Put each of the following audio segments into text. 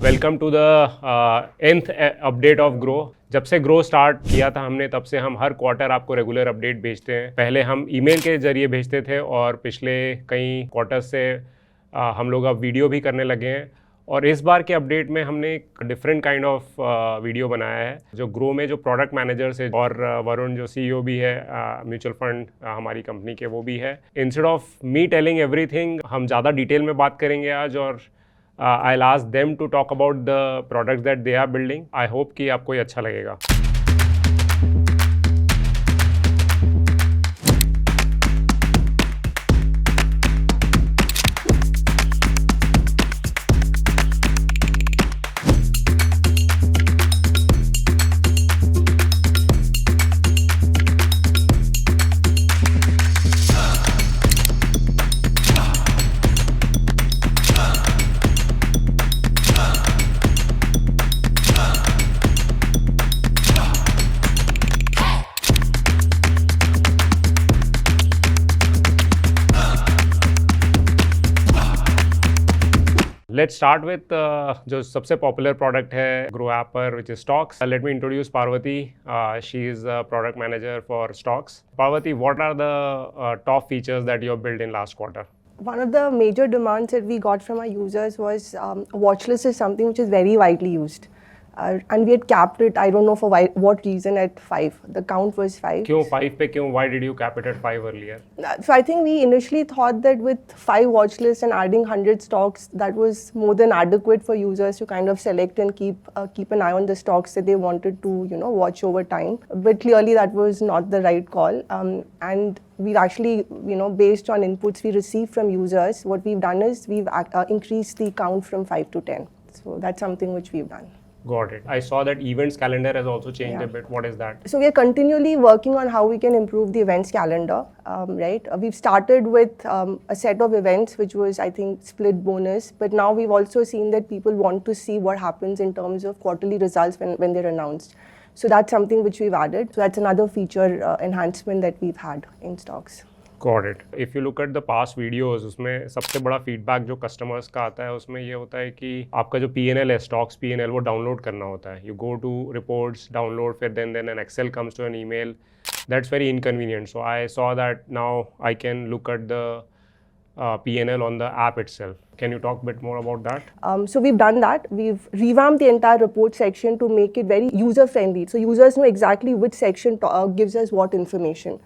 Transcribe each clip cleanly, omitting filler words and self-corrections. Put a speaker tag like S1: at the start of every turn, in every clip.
S1: Welcome to the nth update of Groww. जब से grow start किया था हमने तब से हम हर क्वार्टर आपको रेगुलर अपडेट भेजते हैं। पहले हम ईमेल के जरिए भेजते थे और पिछले कई क्वार्टर से हम लोग अब वीडियो भी करने लगे हैं। और इस बार के अपडेट में हमने एक डिफरेंट काइंड ऑफ वीडियो बनाया है। जो ग्रो में जो प्रोडक्ट मैनेजर्स है और वरुण जो सीईओ भी है म्यूचुअल फंड हमारी कंपनी के, वो भी है। Instead of me telling everything, हम ज़्यादा डिटेल में बात करेंगे आज और I'll ask them to talk about the products that they are building. I hope कि आपको ये अच्छा लगेगा। Let's start with जो सबसे पॉपुलर प्रोडक्ट है ग्रो ऐप पर, which is Stocks. Let me introduce Parvati. She is a product manager for Stocks. Parvati, what are the top features that you have built in last quarter?
S2: One of the major demands that we got from our users was watchlist is something which is very widely used. And we had capped it, I don't know for what reason, at 5. The count was 5.
S1: क्यों 5 पे क्यों? Why did you cap it at 5 earlier?
S2: So I think we initially thought that with 5 watchlists and adding 100 stocks, that was more than adequate for users to kind of select and keep an eye on the stocks that they wanted to, watch over time. But clearly that was not the right call. And we've actually, based on inputs we received from users, what we've done is we've increased the count from 5 to 10. So that's something which we've done.
S1: Got it. I saw that events calendar has also changed a bit. What is that?
S2: So we are continually working on how we can improve the events calendar, right? We've started with a set of events, which was, I think, split bonus. But now we've also seen that people want to see what happens in terms of quarterly results when they're announced. So that's something which we've added. So that's another feature enhancement that we've had in Stocks.
S1: Got it. If you look at the past videos, उसमें सबसे बड़ा feedback जो customers का आता है उसमें ये होता है कि आपका जो P&L है, स्टॉक्स P&L, वो डाउनलोड करना होता है। You go to reports, download, फिर then an Excel comes to an email. That's very inconvenient. So I saw that now I can look at the P&L on the app itself. Can you talk a bit more about that?
S2: So we've done that. We've revamped the entire report section to make it very user-friendly. So users know exactly which section gives us what information.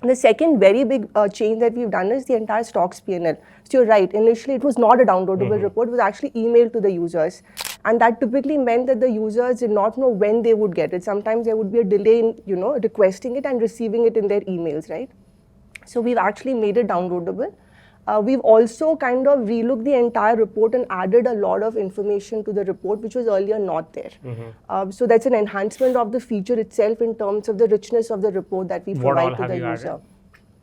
S2: The second very big change that we've done is the entire stocks P&L. So you're right, initially it was not a downloadable report, it was actually emailed to the users. And that typically meant that the users did not know when they would get it. Sometimes there would be a delay in, requesting it and receiving it in their emails, right? So we've actually made it downloadable. We've also kind of relooked the entire report and added a lot of information to the report, which was earlier not there. So that's an enhancement of the feature itself in terms of the richness of the report that we provide to the user.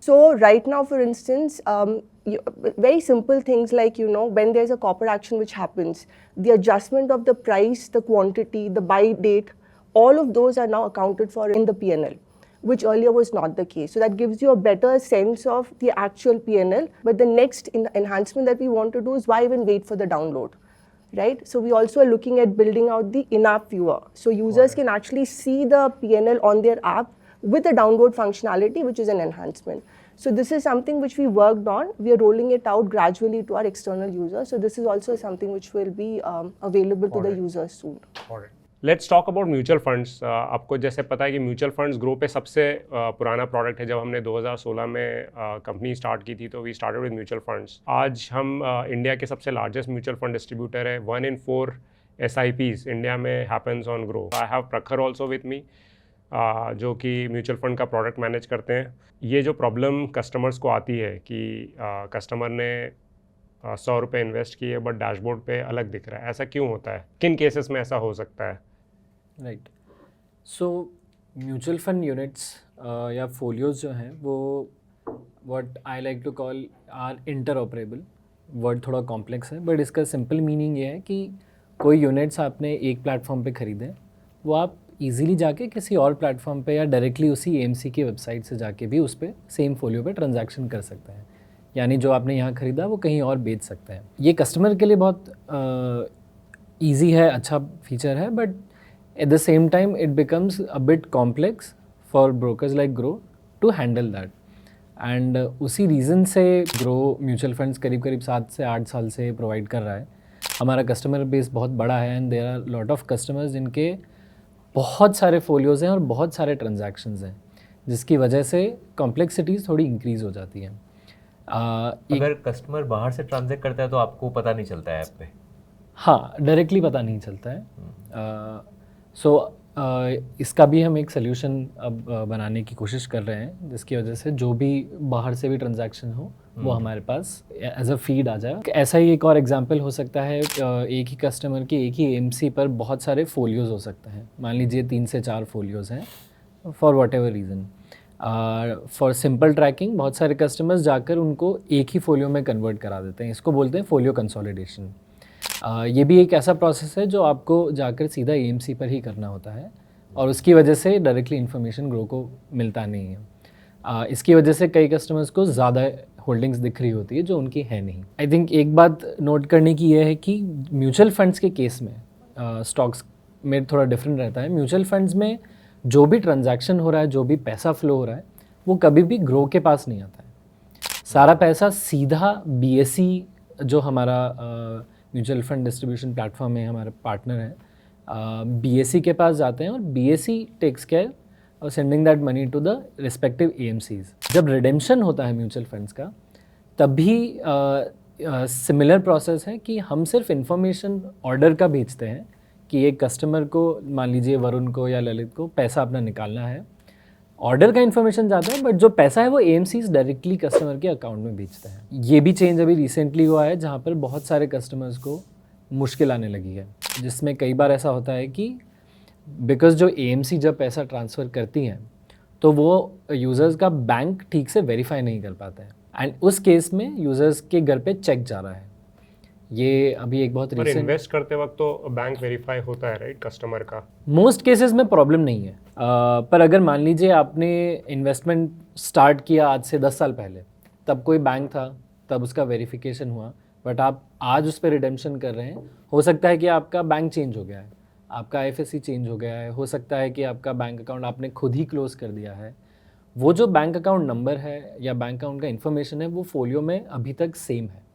S2: So right now, for instance, very simple things like, when there's a corporate action which happens, the adjustment of the price, the quantity, the buy date, all of those are now accounted for in the P&L, which earlier was not the case. So that gives you a better sense of the actual P&L. But the next enhancement that we want to do is why even wait for the download, right? So we also are looking at building out the in-app viewer. So users can actually see the P&L on their app with the download functionality, which is an enhancement. So this is something which we worked on. We are rolling it out gradually to our external users. So this is also something which will be available to the users soon.
S1: Let's talk about mutual funds. आपको जैसे पता है कि mutual funds grow पे सबसे पुराना product है। जब हमने 2016 में कंपनी स्टार्ट की थी तो we started with mutual funds. आज हम इंडिया के सबसे लार्जेस्ट म्यूचुअल फंड डिस्ट्रीब्यूटर है। 1 in 4 SIPs इंडिया में happens on grow. I have प्रखर ऑल्सो विथ मी, जो कि म्यूचुअल फंड का प्रोडक्ट मैनेज करते हैं। ये जो प्रॉब्लम कस्टमर्स को आती है कि कस्टमर ने 100 रुपये इन्वेस्ट किए बट डैशबोर्ड पे अलग दिख रहा है, ऐसा क्यों होता है? किन केसेस में ऐसा हो सकता है?
S3: Right. So mutual fund units या फोलियोज जो हैं वो what I like to call are interoperable. Word थोड़ा कॉम्प्लेक्स है बट इसका सिंपल मीनिंग ये है कि कोई यूनिट्स आपने एक प्लेटफॉर्म पे ख़रीदे, वो आप इजीली जाके किसी और प्लेटफॉर्म पे या डायरेक्टली उसी AMC की वेबसाइट से जाके भी उस पर सेम फोलियो पे ट्रांजैक्शन कर सकते हैं। यानी जो आपने यहाँ ख़रीदा वो कहीं और बेच सकते हैं। ये कस्टमर के लिए बहुत ईजी है, अच्छा फीचर है, but at the same time it becomes a bit complex for brokers like Groww to handle that. And उसी रीज़न से ग्रो म्यूचुअल फंड्स करीब करीब 7 से 8 साल से प्रोवाइड कर रहा है। हमारा कस्टमर बेस बहुत बड़ा है and there are lot of customers जिनके बहुत सारे फोलियोज़ हैं और बहुत सारे ट्रांजैक्शंस हैं, जिसकी वजह से कॉम्प्लेक्सिटीज़ थोड़ी इंक्रीज़ हो जाती हैं।
S4: अगर कस्टमर बाहर से ट्रांजैक्ट करता है तो आपको पता नहीं चलता है ऐप पे?
S3: हाँ, डायरेक्टली पता नहीं चलता है। सो इसका भी हम एक सोल्यूशन अब बनाने की कोशिश कर रहे हैं, जिसकी वजह से जो भी बाहर से भी ट्रांजैक्शन हो वो हमारे पास एज अ फीड आ जाए। ऐसा ही एक और एग्जांपल हो सकता है, एक ही कस्टमर की एक ही एएमसी पर बहुत सारे फोलियोज़ हो सकते हैं। मान लीजिए 3 से 4 फोलियोज़ हैं for whatever reason. For simple tracking बहुत सारे कस्टमर्स जाकर उनको एक ही फोलियो में कन्वर्ट करा देते हैं। इसको बोलते हैं फोलियो कंसोलिडेशन। ये भी एक ऐसा प्रोसेस है जो आपको जाकर सीधा एएमसी पर ही करना होता है और उसकी वजह से डायरेक्टली इन्फॉर्मेशन ग्रो को मिलता नहीं है। इसकी वजह से कई कस्टमर्स को ज़्यादा होल्डिंग्स दिख रही होती है जो उनकी है नहीं। आई थिंक एक बात नोट करने की यह है कि म्यूचुअल फंड्स के केस में स्टॉक्स में थोड़ा डिफरेंट रहता है। म्यूचुअल फंड्स में जो भी ट्रांजैक्शन हो रहा है, जो भी पैसा फ्लो हो रहा है, वो कभी भी ग्रो के पास नहीं आता है। सारा पैसा सीधा बीएसई जो हमारा म्यूचुअल फंड डिस्ट्रीब्यूशन प्लेटफॉर्म है, हमारे पार्टनर है, बीएसई के पास जाते हैं और बीएसई टेक्स केयर और sending that money to the respective AMCs. जब रिडेम्पशन होता है म्यूचुअल फंड्स का, तब भी सिमिलर प्रोसेस है कि हम सिर्फ इंफॉर्मेशन ऑर्डर का भेजते हैं कि एक कस्टमर को, मान लीजिए वरुण को या ललित को, पैसा अपना निकालना है। ऑर्डर का इन्फॉर्मेशन जाता है, बट जो पैसा है वो एएमसीज डायरेक्टली कस्टमर के अकाउंट में भेजते हैं। ये भी चेंज अभी रिसेंटली हुआ है जहाँ पर बहुत सारे कस्टमर्स को मुश्किल आने लगी है, जिसमें कई बार ऐसा होता है कि बिकॉज जो एएमसी जब पैसा ट्रांसफ़र करती हैं तो वो यूज़र्स का बैंक ठीक से वेरीफाई नहीं कर पाते हैं एंड उस केस में यूज़र्स के घर पे चेक जा रहा है। ये अभी एक बहुत
S1: पर
S3: रिसेंट,
S1: इन्वेस्ट करते वक्त तो बैंक वेरीफाई होता है राइट कस्टमर का?
S3: मोस्ट केसेस में प्रॉब्लम नहीं है। पर अगर मान लीजिए आपने इन्वेस्टमेंट स्टार्ट किया आज से 10 साल पहले, तब कोई बैंक था, तब उसका वेरिफिकेशन हुआ, बट आप आज उस पर रिडेम्पशन कर रहे हैं, हो सकता है कि आपका बैंक चेंज हो गया है, आपका आईएफएससी चेंज हो गया है, हो सकता है कि आपका बैंक अकाउंट आपने खुद ही क्लोज कर दिया है। वो जो बैंक अकाउंट नंबर है या बैंक अकाउंट का इन्फॉर्मेशन है वो फोलियो में अभी तक सेम है।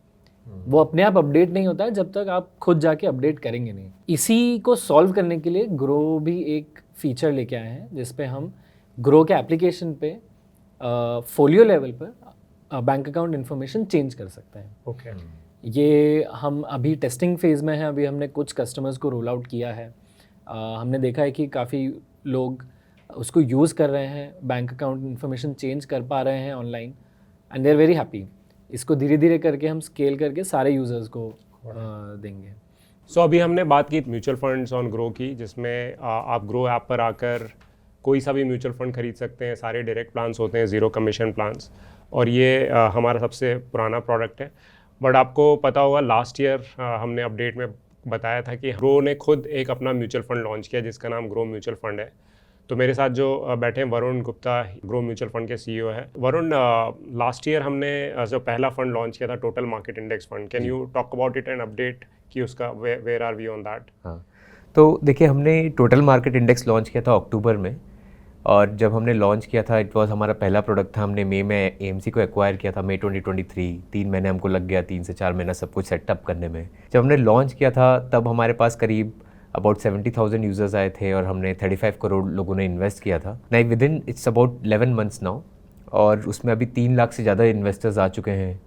S3: वो अपने आप अपडेट नहीं होता है जब तक आप खुद जाके अपडेट करेंगे नहीं। इसी को सॉल्व करने के लिए ग्रो भी एक फीचर लेके आए हैं, जिसपे हम ग्रो के एप्लीकेशन पे फोलियो लेवल पर बैंक अकाउंट इन्फॉर्मेशन चेंज कर सकते हैं।
S1: ओके
S3: ये हम अभी टेस्टिंग फेज़ में हैं। अभी हमने कुछ कस्टमर्स को रोल आउट किया है। हमने देखा है कि काफ़ी लोग उसको यूज़ कर रहे हैं, बैंक अकाउंट इन्फॉर्मेशन चेंज कर पा रहे हैं online and they are very happy. इसको धीरे धीरे करके हम स्केल करके सारे यूज़र्स को देंगे।
S1: सो अभी हमने बात की म्यूचुअल फंड्स ऑन ग्रो की, जिसमें आप ग्रो ऐप पर आकर कोई सा भी म्यूचुअल फंड खरीद सकते हैं। सारे डायरेक्ट प्लान्स होते हैं, ज़ीरो कमीशन प्लान्स, और ये हमारा सबसे पुराना प्रोडक्ट है। बट आपको पता होगा लास्ट ईयर हमने अपडेट में बताया था कि ग्रो ने खुद एक अपना म्यूचुअल फंड लॉन्च किया जिसका नाम ग्रो म्यूचुअल फंड है। तो मेरे साथ जो बैठे हैं Varun Gupta, grow mutual fund के सीईओ है। वरुण, लास्ट ईयर हमने जो पहला फंड लॉन्च किया था total market index fund, can you talk about it and update कि उसका where are we on that?
S4: हाँ, तो देखिए हमने टोटल मार्केट इंडेक्स लॉन्च किया था अक्टूबर में, और जब हमने लॉन्च किया था इट वाज हमारा पहला प्रोडक्ट था। हमने मई में एएमसी को एक्वायर किया था, मई 2023। 3 महीने हमको लग गया, 3 से 4 महीना सब कुछ सेटअप करने में। जब हमने लॉन्च किया था तब हमारे पास करीब अबाउट 70,000 यूज़र्स आए थे और हमने 35 करोड़ लोगों ने इन्वेस्ट किया था। नहीं, with in its about 11 months now, और उसमें अभी 3 लाख से ज़्यादा इन्वेस्टर्स आ चुके हैं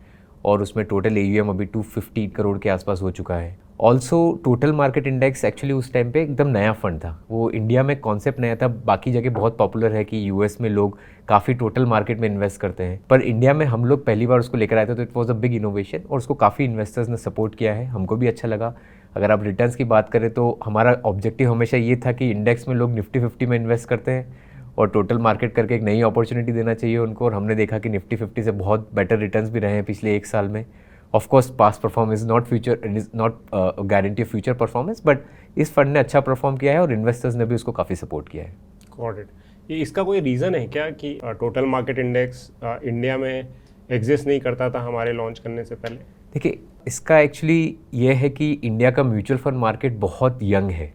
S4: और उसमें टोटल AUM अभी 250 करोड़ के आसपास हो चुका है। Also total market index actually उस टाइम पे एकदम नया फंड था। वो इंडिया में कॉन्सेप्ट नया था। बाकी जगह बहुत पॉपुलर है कि यूएस में लोग काफ़ी टोटल मार्केट में इन्वेस्ट करते हैं, पर इंडिया में हम लोग पहली बार उसको लेकर आए थे, तो it was a big innovation और उसको काफ़ी इन्वेस्टर्स ने सपोर्ट किया है। हमको भी अच्छा लगा। अगर आप रिटर्न्स की बात करें तो हमारा ऑब्जेक्टिव हमेशा ये था कि इंडेक्स में लोग निफ्टी 50 में इन्वेस्ट करते हैं और टोटल मार्केट करके एक नई अपॉर्चुनिटी देना चाहिए उनको, और हमने देखा कि निफ्टी 50 से बहुत बेटर रिटर्न्स भी रहे हैं पिछले 1 साल में। Of course past performance is not guarantee of future performance, but इस फंड ने अच्छा परफॉर्म किया है और इन्वेस्टर्स ने भी उसको काफ़ी सपोर्ट किया है।
S1: Got it. ये इसका कोई रीज़न है क्या कि टोटल मार्केट इंडेक्स इंडिया में एग्जिस्ट नहीं करता था हमारे लॉन्च करने से पहले?
S4: देखिए इसका एक्चुअली ये है कि इंडिया का म्यूचुअल फंड मार्केट बहुत यंग है।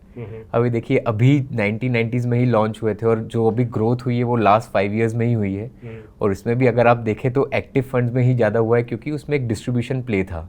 S4: अभी देखिए अभी 1990s में ही लॉन्च हुए थे और जो अभी ग्रोथ हुई है वो लास्ट 5 इयर्स में ही हुई है। और इसमें भी अगर आप देखें तो एक्टिव फंड्स में ही ज़्यादा हुआ है क्योंकि उसमें एक डिस्ट्रीब्यूशन प्ले था।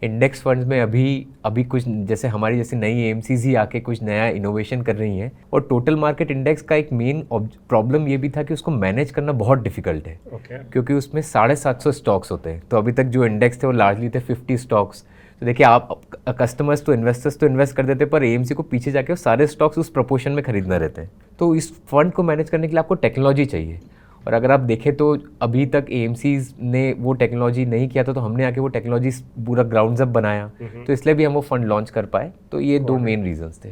S4: इंडेक्स फंड्स में अभी कुछ जैसे हमारी जैसे नई एएमसीज ही आके कुछ नया इनोवेशन कर रही हैं। और टोटल मार्केट इंडेक्स का एक मेन प्रॉब्लम ये भी था कि उसको मैनेज करना बहुत डिफिकल्ट है क्योंकि उसमें 750 स्टॉक्स होते हैं। तो अभी तक जो इंडेक्स थे वो लार्जली थे 50 स्टॉक्स। तो देखिए आप कस्टमर्स तो इन्वेस्टर्स तो इन्वेस्ट कर देते पर एएमसी को पीछे जाके वो सारे स्टॉक्स उस प्रोपोर्शन में खरीदना रहते हैं। तो इस फंड को मैनेज करने के लिए आपको टेक्नोलॉजी चाहिए। और अगर आप देखें तो अभी तक एएमसीज ने वो टेक्नोलॉजी नहीं किया था, तो हमने आके वो टेक्नोलॉजी पूरा ग्राउंड्स अप बनाया। तो इसलिए भी हम वो फंड लॉन्च कर पाए। तो ये 2 मेन रीजंस थे।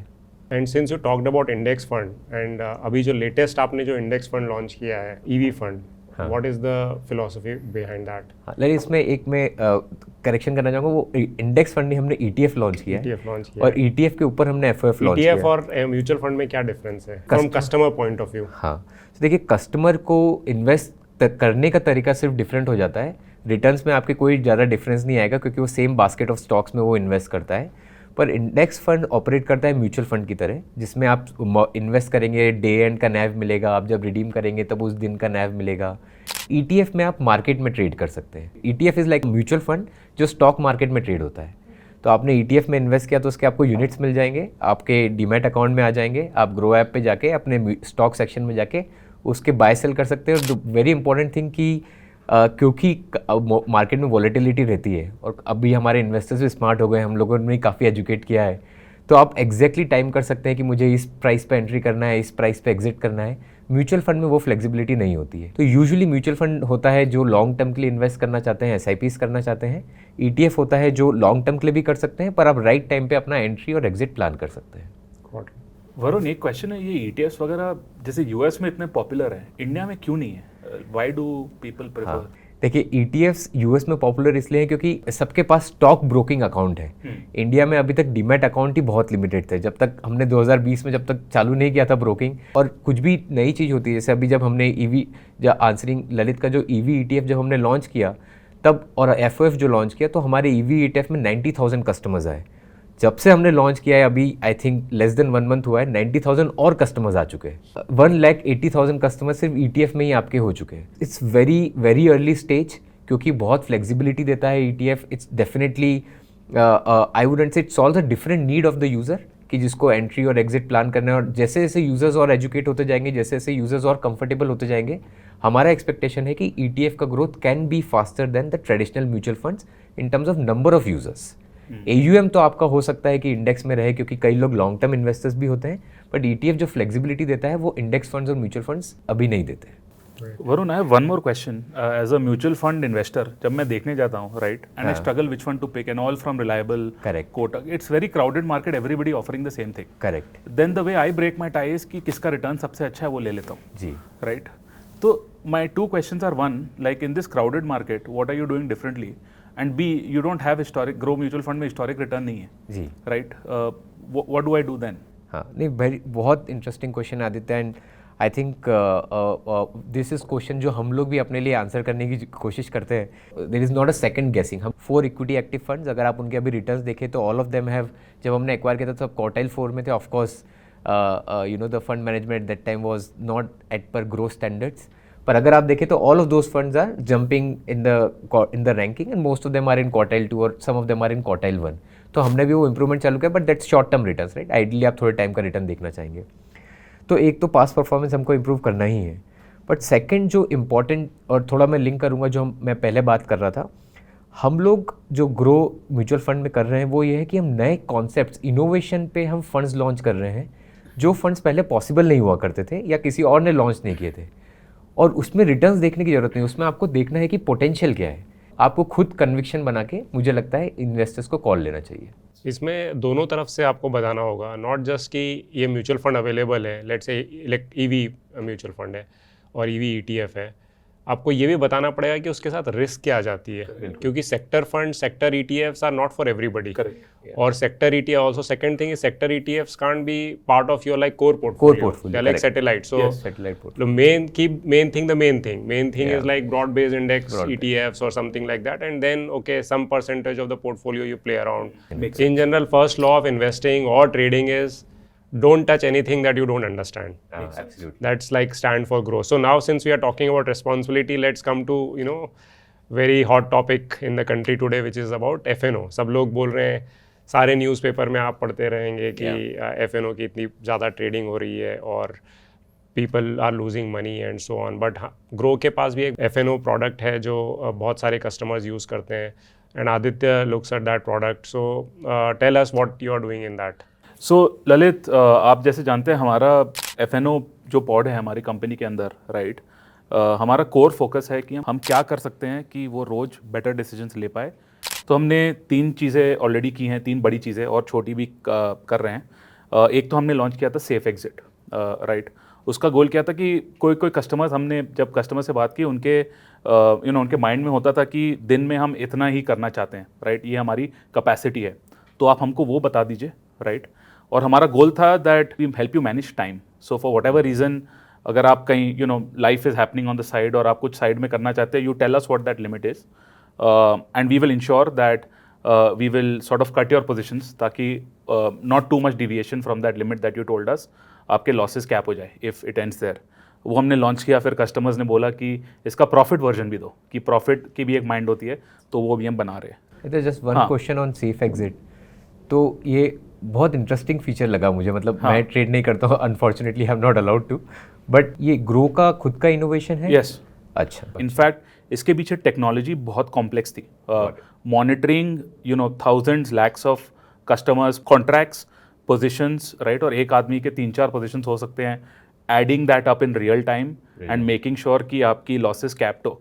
S1: And since you talked about index fund and अभी जो लेटेस्ट आपने जो इंडेक्स फंड लॉन्च किया है EV fund, what is the philosophy behind that?
S4: लेकिन इसमें एक मैं करेक्शन करना चाहूँगा, वो इंडेक्स फंड नहीं, हमने ETF लॉन्च किया है। और ETF के ऊपर हमने FOF लॉन्च किया है।
S1: ETF और म्यूचुअल फंड में क्या डिफरेंस है from customer point of view?
S4: हाँ, तो देखिए कस्टमर को इन्वेस्ट करने का तरीका सिर्फ डिफरेंट हो जाता है। रिटर्न्स में आपके कोई ज़्यादा डिफरेंस नहीं आएगा क्योंकि वो सेम बास्केट ऑफ स्टॉक्स में वो इन्वेस्ट करता है। पर इंडेक्स फंड ऑपरेट करता है म्यूचुअल फंड की तरह, जिसमें आप इन्वेस्ट करेंगे, डे एंड का नैव मिलेगा, आप जब रिडीम करेंगे तब उस दिन का नैव मिलेगा। ETF में आप मार्केट में ट्रेड कर सकते हैं। ETF is like mutual fund जो स्टॉक मार्केट में ट्रेड होता है। तो आपने ETF में इन्वेस्ट किया तो उसके आपको यूनिट्स मिल जाएंगे, आपके डीमैट अकाउंट में आ जाएंगे। आप ग्रो ऐप पे जाके अपने स्टॉक सेक्शन में जाके उसके बाय सेल कर सकते हैं। और वेरी इंपॉर्टेंट थिंग कि क्योंकि मार्केट में वॉलेटिलिटी रहती है और अभी हमारे इन्वेस्टर्स भी स्मार्ट हो गए, हम लोगों ने काफ़ी एजुकेट किया है, तो आप एग्जैक्टली टाइम कर सकते हैं कि मुझे इस प्राइस पे एंट्री करना है, इस प्राइस पे एग्जिट करना है। म्यूचुअल फंड में वो फ्लेक्सिबिलिटी नहीं होती है। तो यूजुअली म्यूचुअल फंड होता है जो लॉन्ग टर्म के लिए इन्वेस्ट करना चाहते हैं, SIPs करना चाहते हैं। ETF होता है जो लॉन्ग टर्म के लिए भी कर सकते हैं, पर आप राइट टाइम पे अपना एंट्री और एग्जिट प्लान कर सकते हैं।
S5: वरुण, एक क्वेश्चन है, ये ETFs वगैरह जैसे US में इतने पॉपुलर है, इंडिया में क्यों नहीं है? Why do people prefer?
S4: देखिए ETFs US में पॉपुलर इसलिए है क्योंकि सबके पास स्टॉक ब्रोकिंग अकाउंट है। इंडिया में अभी तक डीमैट अकाउंट ही बहुत लिमिटेड थे। जब तक हमने 2020 में जब तक चालू नहीं किया था ब्रोकिंग, और कुछ भी नई चीज़ होती है, जैसे अभी जब हमने आंसरिंग ललित का जो EV ETF जब हमने लॉन्च किया तब, और FOF जो लॉन्च किया, तो हमारे EV ETF में 90,000 कस्टमर्स आए। जब से हमने लॉन्च किया है अभी I think less than 1 month हुआ है, 90,000 और कस्टमर्स आ चुके हैं। 1,80,000 कस्टमर्स सिर्फ ETF में ही आपके हो चुके हैं। It's very very early stage, क्योंकि बहुत फ्लेक्सिबिलिटी देता है ETF। It's definitely I wouldn't say it solve the different need of the user कि जिसको एंट्री और एग्जिट प्लान करना है। और जैसे जैसे यूज़र्स और एजुकेट होते जाएंगे, जैसे जैसे यूज़र्स और कंफर्टेबल होते जाएंगे, हमारा एक्सपेक्टेशन है कि ETF का growth can be faster than the traditional mutual funds in terms of number of users. AUM तो आपका हो सकता है कि इंडेक्स में रहे क्योंकि कई लोग लॉन्ग टर्म इन्वेस्टर्स भी होते हैं, बट ETF जो फ्लेक्सिबिलिटी देता है वो इंडेक्स फंड्स और म्यूचुअल फंड्स अभी नहीं देते।
S5: Varun, I have one more question. As a mutual fund investor, जब मैं देखने जाता हूँ, right, and I struggle which fund to pick, and all from reliable,
S4: Correct.
S5: Kotak, it's very crowded market, everybody offering the same thing.
S4: Correct
S5: then the way I break my ties कि किसका return सबसे अच्छा है वो ले लेता हूँ,
S4: जी।
S5: Right? तो माई 2 questions are, one, like in this crowded market, what are you doing differently? And B, you don't have historic, Groww mutual fund में historic return नहीं है,
S4: जी।
S5: Right? What do I do then?
S4: हाँ, नहीं, बहुत interesting question Aditya, and I think this is question जो हम लोग भी अपने लिए आंसर करने की कोशिश करते हैं। There is not a second guessing. हम 4 इक्विटी एक्टिव फंड्स, अगर आप उनके अभी रिटर्न्स देखें तो ऑल ऑफ देम हैव, जब हमने एक्वायर किया था तो क्वार्टाइल 4 में थे। Of course you know the fund management at that time was not at par growth standards, पर अगर आप देखें तो all of those funds are jumping in the ranking, and most of them are in quartile 2 और some of them are in quartile 1। तो हमने भी वो इंप्रूवमेंट चालू किया, but that's short term returns, right? Ideally आप थोड़े टाइम का रिटर्न देखना चाहेंगे। तो एक तो पास्ट परफॉर्मेंस हमको इंप्रूव करना ही है, बट सेकंड जो इम्पॉर्टेंट, और थोड़ा मैं लिंक करूँगा जो मैं पहले बात कर रहा था, हम लोग जो ग्रो म्यूचुअल फंड में कर रहे हैं वो ये है कि हम नए कॉन्सेप्ट्स, इनोवेशन पे हम फंड्स लॉन्च कर रहे हैं जो फंड्स पहले पॉसिबल नहीं हुआ करते थे या किसी और ने लॉन्च नहीं किए थे। और उसमें रिटर्न्स देखने की ज़रूरत नहीं, उसमें आपको देखना है कि पोटेंशियल क्या है। आपको खुद कन्विक्शन बना के, मुझे लगता है इन्वेस्टर्स को कॉल लेना चाहिए।
S1: इसमें दोनों तरफ से आपको बताना होगा, नॉट जस्ट कि ये म्यूचुअल फंड अवेलेबल है, let's say EV mutual fund है और EV ETF है, आपको ये भी बताना पड़ेगा कि उसके साथ रिस्क क्या आ जाती है, क्योंकि sector fund, sector ETFs are not for everybody. और sector ETF also, second thing is sector ETFs can't be part of your like core portfolio, they are like satellite. So
S4: satellite portfolio.
S1: the main thing is like broad based index ETFs or something like that, and then okay, some percentage of the portfolio you play around. In general, first law of investing or trading is don't touch anything that you don't understand.
S4: Absolutely.
S1: That's like stand for growth. So now since we are talking about responsibility, let's come to very hot topic in the country today, which is about FNO. सब लोग बोल रहे हैं, सारे newspaper में आप पढ़ते रहेंगे कि FNO की इतनी ज़्यादा ट्रेडिंग हो रही है और people are losing money and so on. But Groww के पास भी एक FNO प्रोडक्ट है जो बहुत सारे कस्टमर्स यूज़ करते हैं, and Aditya looks at that product. So tell us what you are doing in that.
S5: So Lalit, आप जैसे जानते हैं हमारा FNO जो पॉड है हमारी कंपनी के अंदर, राइट, हमारा कोर फोकस है कि हम क्या कर सकते हैं कि वो रोज़ बेटर डिसीजंस ले पाए। तो हमने 3 चीज़ें ऑलरेडी की हैं, 3 बड़ी चीज़ें और छोटी भी कर रहे हैं। एक तो हमने लॉन्च किया था सेफ एग्जिट, राइट। उसका गोल क्या था कि कोई कस्टमर्स, हमने जब कस्टमर से बात की, उनके उनके माइंड में होता था कि दिन में हम इतना ही करना चाहते हैं, राइट, ये हमारी कैपेसिटी है, तो आप हमको वो बता दीजिए, राइट। और हमारा गोल था that we help you manage time. So for whatever reason, अगर आप कहीं life is happening on the side और आप कुछ साइड में करना चाहते हैं, you tell us what that limit is, and we will ensure that we will sort of cut your positions, ताकि not too much deviation from that limit that you told us, आपके losses cap हो जाए if it ends there. वो हमने launch किया। फिर customers ने बोला कि इसका प्रॉफिट वर्जन भी दो, कि प्रॉफिट की भी एक माइंड होती है, तो वो भी हम बना रहे हैं।
S4: It is just one question on safe exit. तो ये बहुत इंटरेस्टिंग फीचर लगा मुझे, मतलब मैं ट्रेड नहीं करता हूँ, unfortunately I am not allowed to, but ये ग्रो का खुद का इनोवेशन है?
S5: यस।
S4: अच्छा।
S5: इनफैक्ट इसके पीछे टेक्नोलॉजी बहुत कॉम्प्लेक्स थी। Monitoring thousands lakhs of customers, contracts, positions, right, और एक आदमी के 3-4 पोजिशंस हो सकते हैं, adding that up in real time and making sure कि आपकी लॉसेस कैप्ड हो,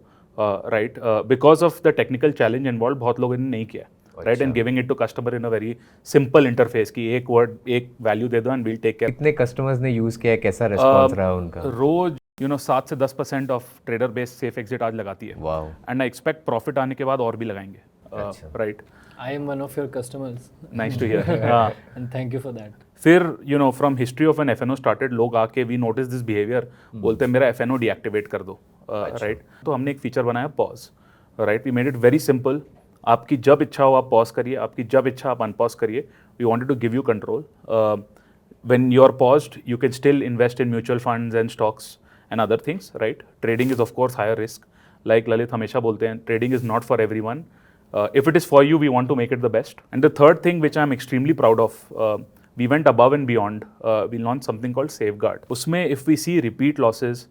S5: right, because of the technical challenge involve, बहुत लोगों ने नहीं किया, right, and giving it to customer in a very simple interface की एक वर्ड, एक वैल्यू दे दो एंड वील टेक केयर।
S4: कितने कस्टमर्स ने यूज किया, कैसा रिस्पांस रहा उनका?
S5: रोज 7 से 10% of trader base safe exit आज लगाती है।
S4: Wow.
S5: And I expect profit आने के बाद और भी लगाएंगे, right.
S3: I am one of your customers.
S5: Nice to hear.
S3: And thank you for that.
S5: फिर from history of an FNO started, लोग आके वी नोटिस दिस बिहेवियर, बोलते हैं मेरा FNO डीएक्टिवेट कर दो, राइट। तो हमने एक फीचर बनाया pause, right, we made it very simple. आपकी जब इच्छा हो आप पॉज करिए, आपकी जब इच्छा आप अनपॉज करिए। We wanted to give you control. When you are paused you can still invest in mutual funds and stocks and other things, right. Trading is of course higher risk, like Lalit हमेशा बोलते हैं, trading is not for everyone. If it is for you, we want to make it the best. And the third thing which I'm extremely proud of, we went above and beyond. We launched something called Safeguard. Usme, if we see repeat losses,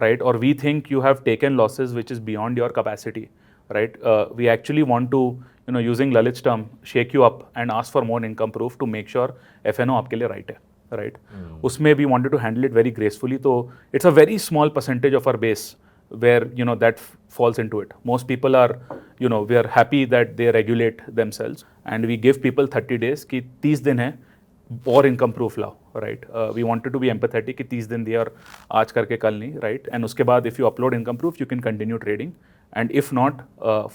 S5: right, or we think you have taken losses which is beyond your capacity, right, we actually want to, using Lalit's term, shake you up and ask for more income proof to make sure FNO आपके लिए right है, right. उसमें we wanted to handle it very gracefully. So it's a very small percentage of our base where that falls into it. Most people are, we are happy that they regulate themselves, and we give people 30 days कि 30 दिन है और income proof लाओ, right. We wanted to be empathetic कि 30 दिन दिया और आज करके कल नहीं, right. And उसके बाद if you upload income proof, you can continue trading, and if not,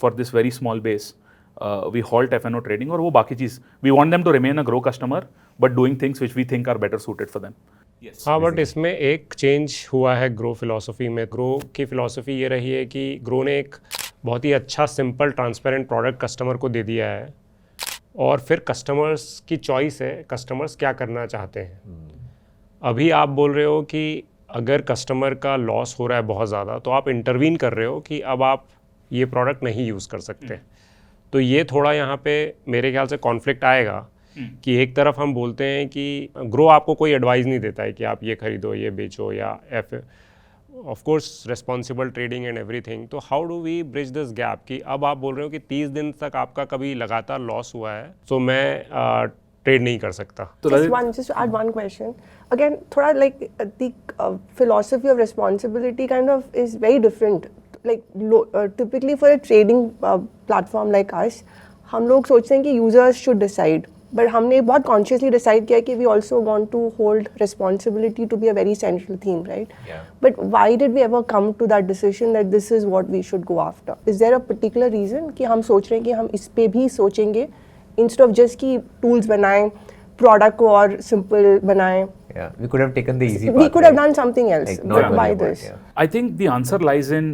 S5: for this very small base, we halt FNO trading. और वो बाकी चीज़, we want them to remain a grow customer, but doing things which we think are better suited for them.
S1: हाँ, but इसमें एक change हुआ है grow philosophy में। Grow की फिलॉसफी ये रही है कि ग्रो ने एक बहुत ही अच्छा सिंपल ट्रांसपेरेंट प्रोडक्ट कस्टमर को दे दिया है, और फिर कस्टमर्स की चॉइस है, कस्टमर्स क्या करना चाहते हैं। अभी आप बोल रहे हो कि अगर कस्टमर का लॉस हो रहा है बहुत ज़्यादा, तो आप इंटरवीन कर रहे हो कि अब आप ये प्रोडक्ट नहीं यूज़ कर सकते। तो ये थोड़ा यहाँ पे मेरे ख्याल से कॉन्फ्लिक्ट आएगा कि एक तरफ हम बोलते हैं कि ग्रो आपको कोई एडवाइस नहीं देता है कि आप ये खरीदो, ये बेचो, या of course responsible trading and everything. तो how do we bridge this gap कि अब आप बोल रहे हो कि 30 दिन तक आपका कभी लगातार लॉस हुआ है, तो मैं ट्रेड नहीं कर सकता।
S5: तो
S2: just to add one question. Again, थोड़ा like the philosophy of responsibility kind of is very different. Like typically for a trading platform like us, हम लोग सोचते हैं कि users should decide बट हमने बहुत कॉन्शियसली डिसाइड किया कि we also want to hold responsibility to be a very central theme, right? But why did we ever come to that decision that this is what we should go after? Is there a particular reason कि हम सोच रहे हैं कि हम इस पे भी सोचेंगे इंस्टेड ऑफ जस्ट कि टूल्स बनाएं, प्रोडक्ट को और सिंपल बनाएं?
S4: Yeah, we could have taken the easy path.
S2: We could have done something else.
S4: Like, not
S2: But why
S4: worry about
S2: this?
S4: it, yeah.
S5: I think the answer lies in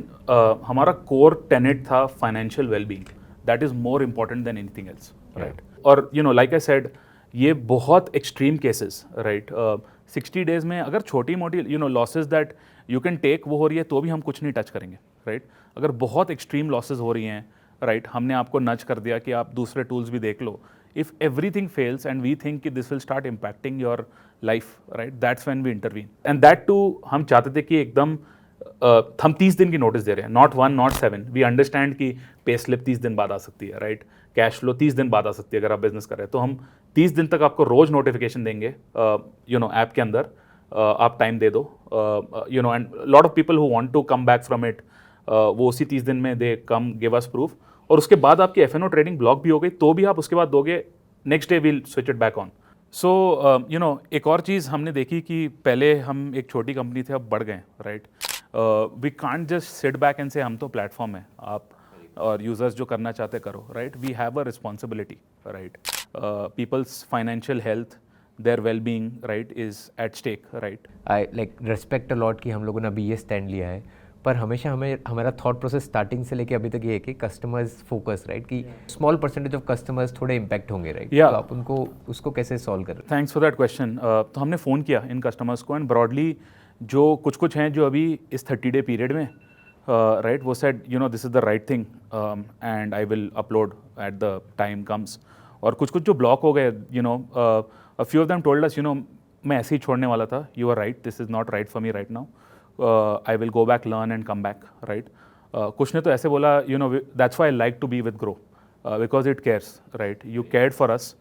S5: हमारा core tenet था financial well-being. That is more important than anything else, right? और you know, like I said, ये बहुत extreme cases, right? 60 days में अगर छोटी मोटी you know losses that you can take वो हो रही है तो भी हम कुछ नहीं touch करेंगे, right? अगर बहुत extreme losses हो रही हैं, right? हमने आपको nudge कर दिया कि आप दूसरे tools भी देख लो. If everything fails and we think कि this will start impacting your life, right? That's when we intervene. And that too, हम चाहते थे कि एकदम हम 30 दिन की नोटिस दे रहे हैं, not 1, not 7. We understand कि पे स्लिप 30 दिन बाद आ सकती है, right? कैश फ्लो 30 दिन बाद आ सकती है अगर आप बिजनेस कर रहे हैं. तो हम 30 दिन तक आपको रोज नोटिफिकेशन देंगे, you know, ऐप के अंदर. आप टाइम दे दो, you know, and lot of people who want to come back from it, वो उसी 30 दिन में they come give us proof. और उसके बाद आपकी F&O ट्रेडिंग ब्लॉक भी हो गई तो भी आप उसके बाद दोगे, next day will switch it back on. So you know एक और चीज़ हमने देखी कि पहले हम एक छोटी कंपनी थे, अब बढ़ गए, right? We can't just sit back and say हम तो प्लेटफॉर्म है, आप और यूजर्स जो करना चाहते करो, right? We have a responsibility, right? People's financial health, their well being, right, is at stake, right?
S4: I like respect a lot कि हम लोगों ने अभी ये स्टैंड लिया है, पर हमेशा हमारा थॉट प्रोसेस स्टार्टिंग से लेके अभी तक ये है कि कस्टमर्स फोकस, राइट? कि स्मॉल परसेंटेज ऑफ कस्टमर्स थोड़े इम्पैक्ट होंगे, राइट?
S5: Yeah.
S4: तो आप उनको उसको कैसे सॉल्व कर रहे हैं?
S5: Thanks for that question. तो हमने फ़ोन किया इन कस्टमर्स को एंड ब्रॉडली जो कुछ हैं जो अभी इस 30 डे पीरियड में, राइट, वो said you know this is the right thing and I will upload at the time comes. और कुछ जो ब्लॉक हो गए, you know, a few of them told us, you know, मैं ऐसे ही छोड़ने वाला था, you are right, this is not right for me right now, I will go back, learn and come back, right? कुछ ने तो ऐसे बोला, you know, that's why I like to be with Groww, because it cares, right? You cared for us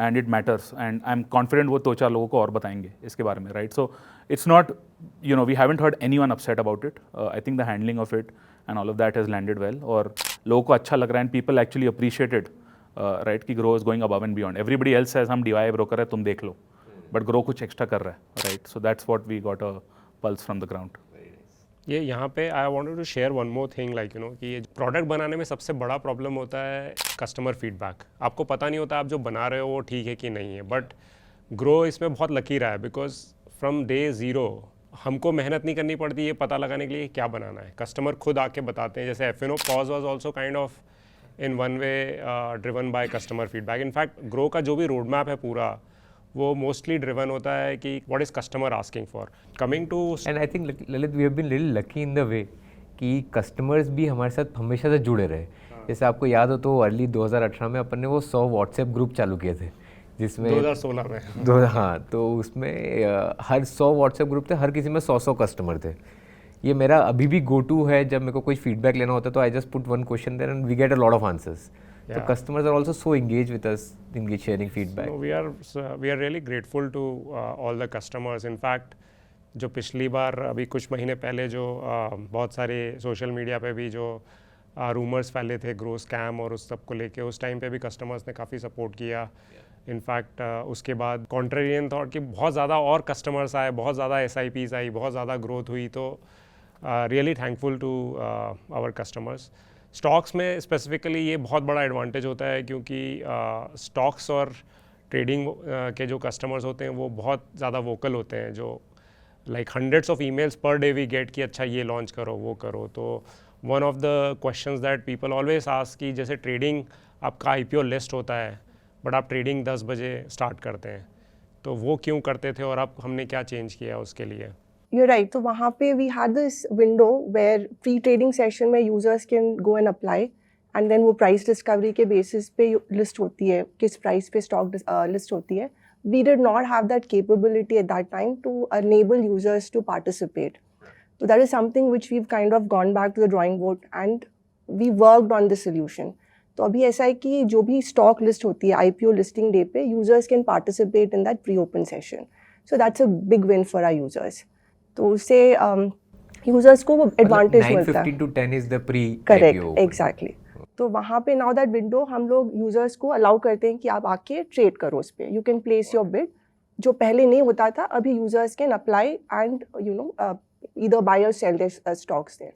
S5: and it matters, and I'm confident वो 2-4 लोगों को और बताएंगे इसके बारे में, right? So it's not, you know, we haven't heard anyone upset about it. I think the handling of it and all of that has landed well, और लोगों को अच्छा लग रहा है and people actually appreciated, right, कि grow is going above and beyond. Everybody else says हम DIY broker है, तुम देख लो, but grow कुछ extra कर रहा है, right? So that's what we got a pulse from the ground.
S1: ये यहाँ पे I wanted to share one more thing, like you know, कि ये प्रोडक्ट बनाने में सबसे बड़ा प्रॉब्लम होता है कस्टमर फीडबैक. आपको पता नहीं होता आप जो बना रहे हो वो ठीक है कि नहीं है. बट ग्रो इसमें बहुत लकी रहा है बिकॉज फ्रॉम डे ज़ीरो हमको मेहनत नहीं करनी पड़ती ये पता लगाने के लिए क्या बनाना है. कस्टमर खुद आके बताते हैं. जैसे F&O pause was also kind of in one way driven by customer feedback. In fact grow का जो भी रोड मैप है पूरा वो मोस्टली ड्रिवन होता है कि what is customer asking for. Coming to
S4: end I think Lalit we have been little lucky in the way कि कस्टमर्स भी हमारे साथ हमेशा से जुड़े रहे. जैसे आपको याद हो तो अर्ली 2018 में अपन ने वो 100 व्हाट्सएप ग्रुप चालू किए थे जिसमें
S1: 2016 में
S4: हाँ, तो उसमें हर 100 व्हाट्सएप ग्रुप थे, हर किसी में 100 कस्टमर थे. ये मेरा अभी भी गो टू है. जब मेरे को कोई फीडबैक लेना होता है तो I just put one question there and we get a lot of answers. So customers are also so engaged with us in sharing feedback.
S1: No, we are really grateful to all the customers. In fact, जो पिछली बार अभी कुछ महीने पहले जो बहुत सारे social media पे भी जो रूमर्स फैले थे ग्रो स्कैम और उस सब को लेके, उस टाइम पे भी कस्टमर्स ने काफ़ी सपोर्ट किया. इनफैक्ट उसके बाद कॉन्ट्रेरियन थॉट कि बहुत ज़्यादा और कस्टमर्स आए, बहुत ज़्यादा SIPs आई, बहुत ज़्यादा ग्रोथ हुई. तो really thankful to our customers. Stocks में स्पेसिफिकली ये बहुत बड़ा एडवांटेज होता है क्योंकि स्टॉक्स और ट्रेडिंग के जो कस्टमर्स होते हैं वो बहुत ज़्यादा वोकल होते हैं. जो like hundreds of emails per day we get कि अच्छा ये लॉन्च करो, वो करो. तो one of the questions that people always ask कि जैसे ट्रेडिंग आपका IPO लिस्ट होता है बट आप ट्रेडिंग 10 बजे स्टार्ट करते हैं, तो वो क्यों करते थे और अब हमने क्या चेंज किया उसके लिए?
S2: You're right. तो वहाँ पे we had this window where pre-trading session में users can go and apply and then वो price discovery के basis पे list होती है, किस price पे stock list होती है. We did not have that capability at that time to enable users to participate. So that is something which we've kind of gone back to the drawing board and we worked on the solution. तो अभी ऐसा है कि जो भी stock list होती है IPO listing day पे users can participate in that pre-open session. So that's a big win for our users. तो उससे यूजर्स को एडवांटेज मिलता है.
S4: 9:15 to 10 is the pre-IPO.
S2: Correct, exactly. तो वहाँ पे नाउ दैट विंडो हम लोग यूजर्स को अलाउ करते हैं कि आप आके ट्रेड करो उस पर, you can place your bid, जो पहले नहीं होता था, अभी users can apply and either buy or sell their stocks there.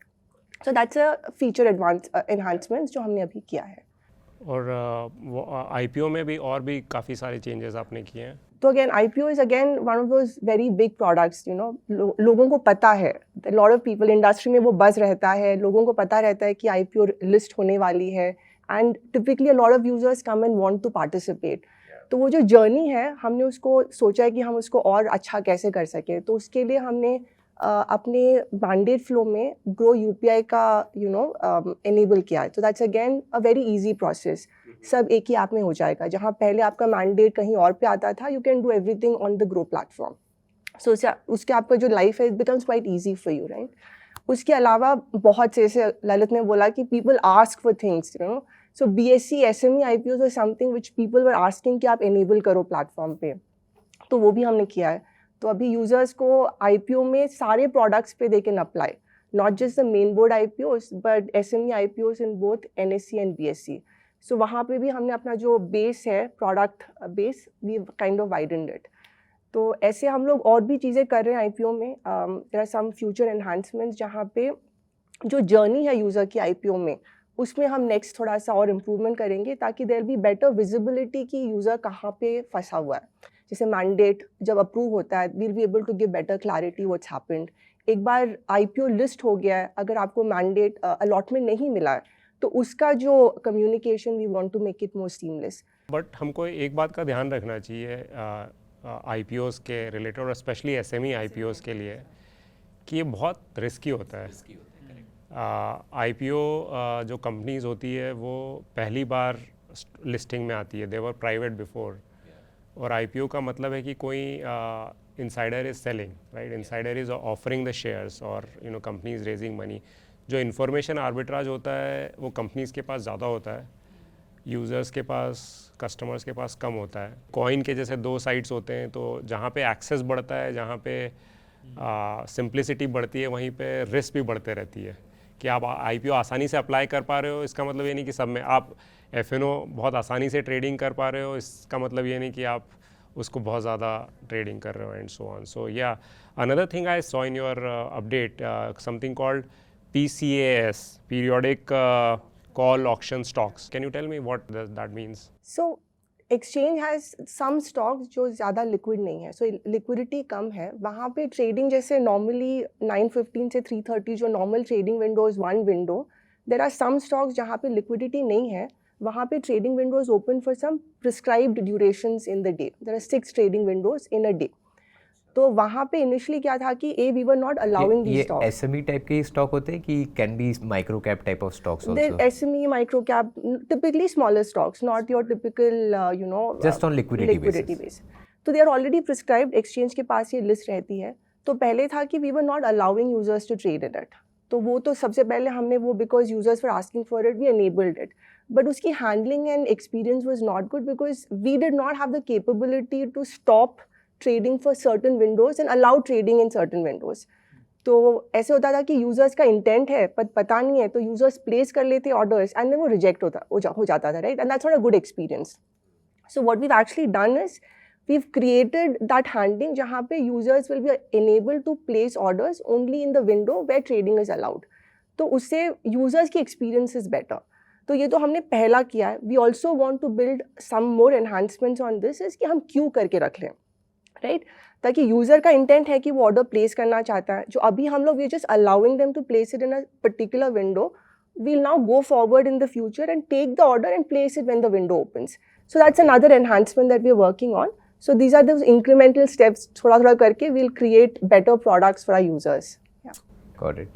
S2: So that's a feature enhancement जो हमने अभी किया है.
S1: और IPO में भी और भी काफ़ी सारे चेंजेस आपने किए हैं.
S2: तो again IPO is again one of those very big products, you know, लोगों को पता है, a lot of people industry में वो बज़ रहता है, लोगों को पता रहता है कि IPO लिस्ट होने वाली है, and typically a lot of users come and want to participate. तो वो जो जर्नी है हमने उसको सोचा है कि हम उसको और अच्छा कैसे कर सकें, तो उसके लिए हमने अपने मैंडेट फ्लो में ग्रो UPI का एनेबल किया है. तो that's again a very easy process, सब एक ही ऐप में हो जाएगा. जहाँ पहले आपका मैंडेट कहीं और पे आता था, you can do everything on the Groww platform. So उसके आपका जो लाइफ है it becomes quite easy for you, right. उसके अलावा बहुत से, जैसे ललित ने बोला कि people ask for things, you know, so BSE SME IPOs और something which people were asking कि आप एनेबल करो प्लेटफॉर्म पे, तो वो भी हमने किया है. तो अभी यूजर्स को IPO में सारे प्रोडक्ट्स पे they can apply, not just the main board IPOs but SME IPOs in both NSE and BSE. So वहाँ पे भी हमने अपना जो बेस है, product base, we kind of widened it. तो ऐसे हम लोग और भी चीज़ें कर रहे हैं IPO में. There are some future enhancements जहाँ पे जो जर्नी है यूज़र की IPO में, उसमें हम नेक्स्ट थोड़ा सा और इम्प्रूवमेंट करेंगे ताकि देयर बी बेटर विजिबिलिटी कि यूज़र कहाँ पे फंसा हुआ है. जैसे मैंडेट जब अप्रूव होता है, we'll be able to give better clarity what's happened. एक बार IPO लिस्ट हो गया है, अगर आपको मैंडेट अलॉटमेंट नहीं मिला है, तो उसका जो communication we want to make it more seamless.
S1: But हमको एक बात का ध्यान रखना चाहिए IPOs के रिलेटेड और स्पेशली SME IPOs के लिए कि ये बहुत रिस्की होता है. IPO जो कंपनीज होती है वो पहली बार लिस्टिंग में आती है, दे वर प्राइवेट बिफोर. और IPO का मतलब है कि कोई insider is selling, right? Insider is offering the shares और company is raising money. जो information arbitrage होता है वो companies के पास ज़्यादा होता है, users के पास, customers के पास कम होता है. coin के जैसे दो sides होते हैं, तो जहाँ पे access बढ़ता है, जहाँ पे simplicity बढ़ती है, वहीं पे risk भी बढ़ते रहती है. कि आप IPO आसानी से अप्लाई कर पा रहे हो, इसका मतलब ये नहीं कि सब में आप FNO बहुत आसानी से ट्रेडिंग कर पा रहे हो, इसका मतलब ये नहीं कि आप उसको बहुत ज़्यादा ट्रेडिंग कर रहे हो and so on. So yeah another thing I saw in your update something called PCAS, periodic call auction stocks. Can you tell me what that means?
S2: So exchange has some stocks जो ज़्यादा liquid नहीं है, so liquidity कम है, वहाँ पे trading जैसे normally 9:15 से 3:30 जो normal trading window is one window. There are some stocks जहाँ पे लिक्विडिटी नहीं है, वहाँ पे trading windows open for some prescribed durations in the day. There are 6 trading windows in a day. तो वहाँ पे इनिशियली क्या था कि we were not allowing these stocks.
S4: SME type के स्टॉक होते हैं कि can be micro cap type of stocks also?
S2: SME, micro cap, typically smaller stocks, not your typical
S4: just on liquidity basis.
S2: तो they are already prescribed, exchange के पास ये list रहती है. तो पहले था कि we were not allowing users to trade in it. तो वो तो सबसे पहले हमने वो because users were asking for it, we enabled it. But उसकी handling and experience was not good because we did not have the capability to stop trading for certain windows and allow trading in certain windows. तो ऐसे होता था कि users का intent है पर पता नहीं है, तो यूजर्स प्लेस कर लेते ऑर्डर्स एंड देन वो रिजेक्ट हो जाता था, right. And that's not a good experience. So what we've actually done is we've created that handling जहाँ पे users will be enabled to place orders only in the window where trading is allowed. तो उससे users की experience is better. तो ये तो हमने पहला किया है. We also want to build some more enhancements on this is कि हम क्यों करके रख लें, राइट, ताकि यूज़र का इंटेंट है कि वो ऑर्डर प्लेस करना चाहता है, जो अभी हम लोग we just allowing them to place it in a particular window. We'll now go forward in the future and take the order and place it when the window opens. So that's another enhancement that we're working on. So these are those incremental steps. थोड़ा करके we'll create better products for our users. Yeah.
S4: Got it.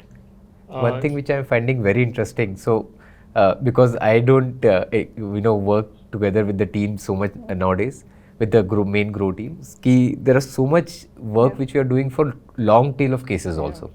S4: One thing which I'm finding very interesting. So because I don't work together with the team so much nowadays with the main grow teams. Ki there is so much work which we are doing for long tail of cases also.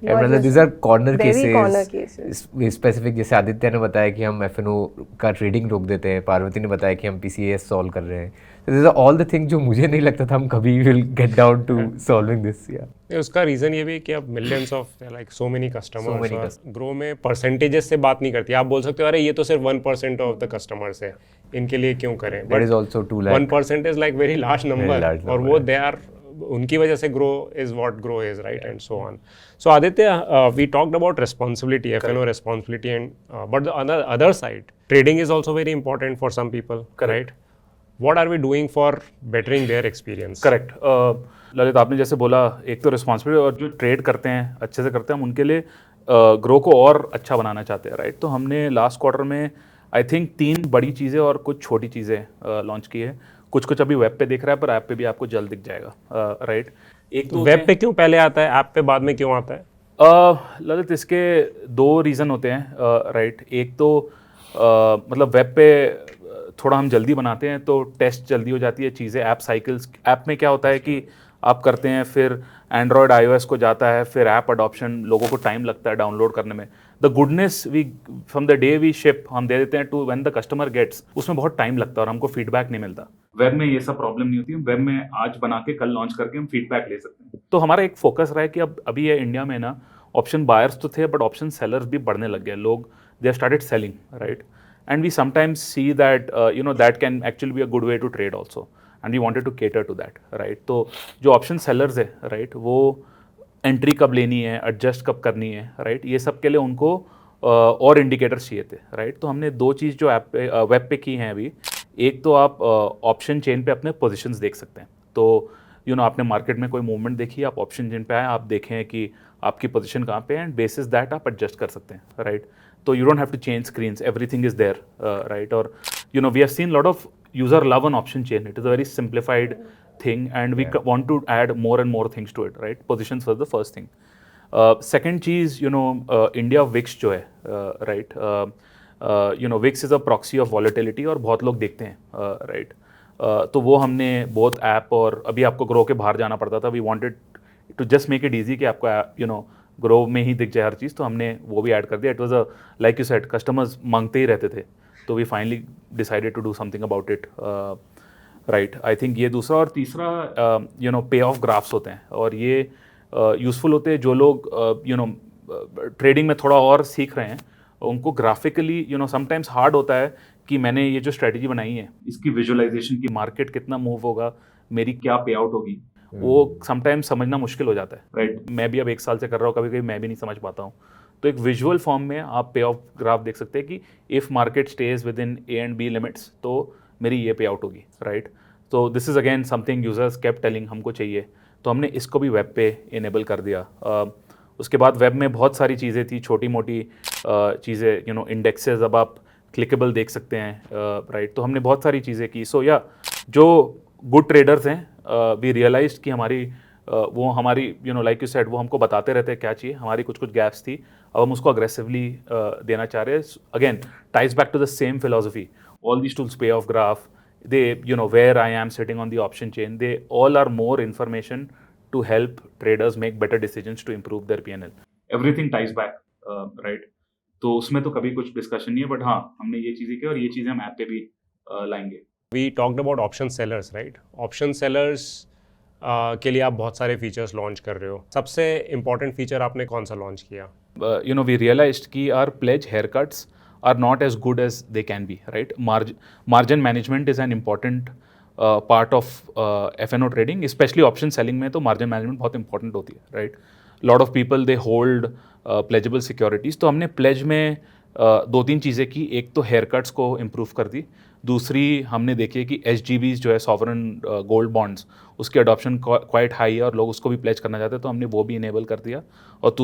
S2: Not
S4: मतलब
S2: just
S4: these are corner
S2: very corner
S4: cases
S2: cases.
S4: Specific. जैसे आदित्य ने बताया कि हम F&O का trading रोक देते हैं, पार्वती ने बताया कि हम पीसीएस सॉल्व कर रहे हैं। तो this are all the thing जो मुझे नहीं लगता था हम कभी will get down to solving this. या
S1: उसका रीज़न ये भी है कि अब millions of like so many customers,
S4: many
S1: और ग्रो में परसेंटेजेस से बात नहीं करती। आप बोल सकते हो अरे ये तो सिर्फ 1% ऑफ द कस्टमर्स है, इनके लिए क्यों करें,
S4: That is also 2 lakh.
S1: 1% is like very large number,
S4: large
S1: और
S4: number,
S1: वो दे आर, उनकी वजह से Groww is what Groww is, right, and so on. So Aditya, we talked about responsibility, FNO responsibility, and but the other side, trading is also very important for some people, right? What are we doing for bettering their experience?
S5: Correct. Lalit, आपने जैसे बोला, एक तो responsibility, और जो trade करते हैं अच्छे से करते हैं, हम उनके लिए ग्रो को और अच्छा बनाना चाहते हैं, राइट। तो हमने लास्ट क्वार्टर में आई थिंक 3 बड़ी चीज़ें और कुछ छोटी चीज़ें लॉन्च की है। कुछ अभी वेब पे दिख रहा है, पर ऐप पे भी आपको जल्द दिख जाएगा, राइट। एक तो
S1: वेब पे क्यों पहले आता है, ऐप पे बाद में क्यों आता है?
S5: ललित, इसके 2 रीज़न होते हैं, राइट। एक तो मतलब वेब पे थोड़ा हम जल्दी बनाते हैं तो टेस्ट जल्दी हो जाती है चीज़ें, ऐप साइकिल्स। ऐप में क्या होता है कि आप करते हैं, फिर एंड्रॉयड iOS को जाता है, फिर ऐप अडॉप्शन, लोगों को टाइम लगता है डाउनलोड करने में। The goodness we from the day we ship, हम दे देते हैं to when the customer gets, उसमें बहुत टाइम लगता है और हमको फीडबैक नहीं मिलता। वेब में ये सब प्रॉब्लम नहीं होती है। वेब में आज बना के कल लॉन्च करके हम फीडबैक ले सकते हैं। तो हमारा एक फोकस रहा है कि अब अभी ये इंडिया में ना, ऑप्शन बायर्स तो थे बट ऑप्शन सेलर्स भी बढ़ने लग गए। लोग they have started selling, right. And we sometimes see that that can actually be a good way to trade also, and we wanted to cater to that, right? तो जो option sellers है, right, वो entry कब लेनी है, adjust कब करनी है, राइट, ये सब के लिए उनको और इंडिकेटर्स चाहिए थे, राइट। तो हमने 2 चीज़ जो ऐप पे वेब पे की हैं अभी। एक तो आप ऑप्शन चेन पे अपने पोजीशंस देख सकते हैं। तो आपने मार्केट में कोई मूवमेंट देखी, आप ऑप्शन चेन पे आए, आप देखें कि आपकी पोजीशन कहाँ पे है, एंड बेसिस दैट आप एडजस्ट कर सकते हैं, राइट। तो you don't have to change screens, everything is there, right? Or we have seen a lot of user love on option chain. It is a very simplified thing, and we want to add more and more things to it, right? Positions was the first thing. Second cheese, India VIX जो है, right? VIX is a proxy of volatility, और बहुत लोग देखते हैं, right? तो वो हमने बोथ ऐप, और अभी आपको ग्रो के बाहर जाना पड़ता था, we wanted to just make it easy कि आपको ग्रो में ही दिख जाए हर चीज़, तो हमने वो भी ऐड कर दिया। It was a, like you said, customers मांगते ही रहते थे, तो we finally decided to do something about it, right. I think ये दूसरा। और तीसरा, पे ऑफ ग्राफ्स होते हैं, और ये यूज़फुल होते हैं जो लोग ट्रेडिंग में थोड़ा और सीख रहे हैं। उनको ग्राफिकली समटाइम्स हार्ड होता है कि मैंने ये जो स्ट्रेटजी बनाई है, इसकी विजुअलाइजेशन की, मार्केट कितना मूव होगा, मेरी क्या पे आउट होगी, वो समटाइम्स समझना मुश्किल हो जाता है, राइट। मैं भी अब 1 साल से कर रहा हूँ, कभी कभी मैं भी नहीं समझ पाता हूँ। तो एक विजुअल फॉर्म में आप पे ऑफ ग्राफ देख सकते हैं कि if market stage with in A and B limits, तो मेरी ये पे आउट होगी, राइट। तो this is again something users kept telling हमको चाहिए, तो हमने इसको भी वेब पे इनेबल कर दिया। उसके बाद वेब में बहुत सारी चीज़ें थी, छोटी मोटी चीज़ें, इंडेक्सेस अब आप क्लिकेबल देख सकते हैं, राइट। तो हमने बहुत सारी चीज़ें की। सो या जो गुड ट्रेडर्स हैं, वी रियलाइज कि वो हमारी लाइक यू सेड, वो हमको बताते रहते हैं क्या चाहिए। हमारी कुछ गैप्स थी, अब हम उसको अग्रेसिवली देना चाह रहे हैं। Again ties back to the same philosophy, all these tools, payoff graph, they where I am sitting on the option chain, they all are more information to help traders make better decisions to improve their PNL। Everything ties back, right. तो उसमें तो कभी कुछ discussion नहीं है, but हाँ, हमने ये चीज़ें की, और ये चीज़ें हम ऐप पे भी लाएंगे।
S1: We talked about option sellers, right? Option sellers के लिए आप बहुत सारे फीचर्स लॉन्च कर रहे हो। सबसे इम्पोर्टेंट फीचर आपने कौन सा लॉन्च किया?
S5: We realized कि our pledge haircuts are not as good as they can be, right? Margin management is an important part of FNO trading, especially option selling में तो margin management बहुत important होती है, right? Lot of people they hold pledgeable securities, तो हमने pledge में 2-3 चीज़ें की। एक तो हेयर कट्स को इम्प्रूव कर दी, दूसरी हमने देखी कि SGBs जो है, सॉवरन गोल्ड बॉन्ड्स, उसकी अडॉप्शन क्वाइट हाई है और लोग उसको भी प्लेज करना चाहते हैं, तो हमने वो भी इनेबल कर दिया। और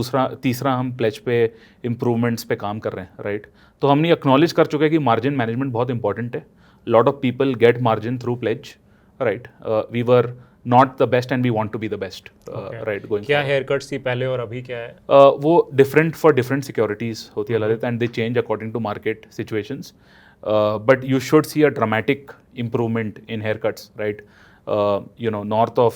S5: तीसरा हम प्लेज पे इम्प्रूवमेंट्स पे काम कर रहे हैं, राइट। तो हमने एक्नॉलेज कर चुके हैं कि मार्जिन मैनेजमेंट बहुत इंपॉर्टेंट है। Lot of people get margin through pledge, right. We were not the best and we want to be the best, right. Going
S1: क्या हेयर कट्स थी पहले और अभी क्या है?
S5: वो डिफरेंट फॉर डिफरेंट सिक्योरिटीज़ होती है Lalit, and they change according to market situations, but you should see a dramatic improvement in haircuts, right? North of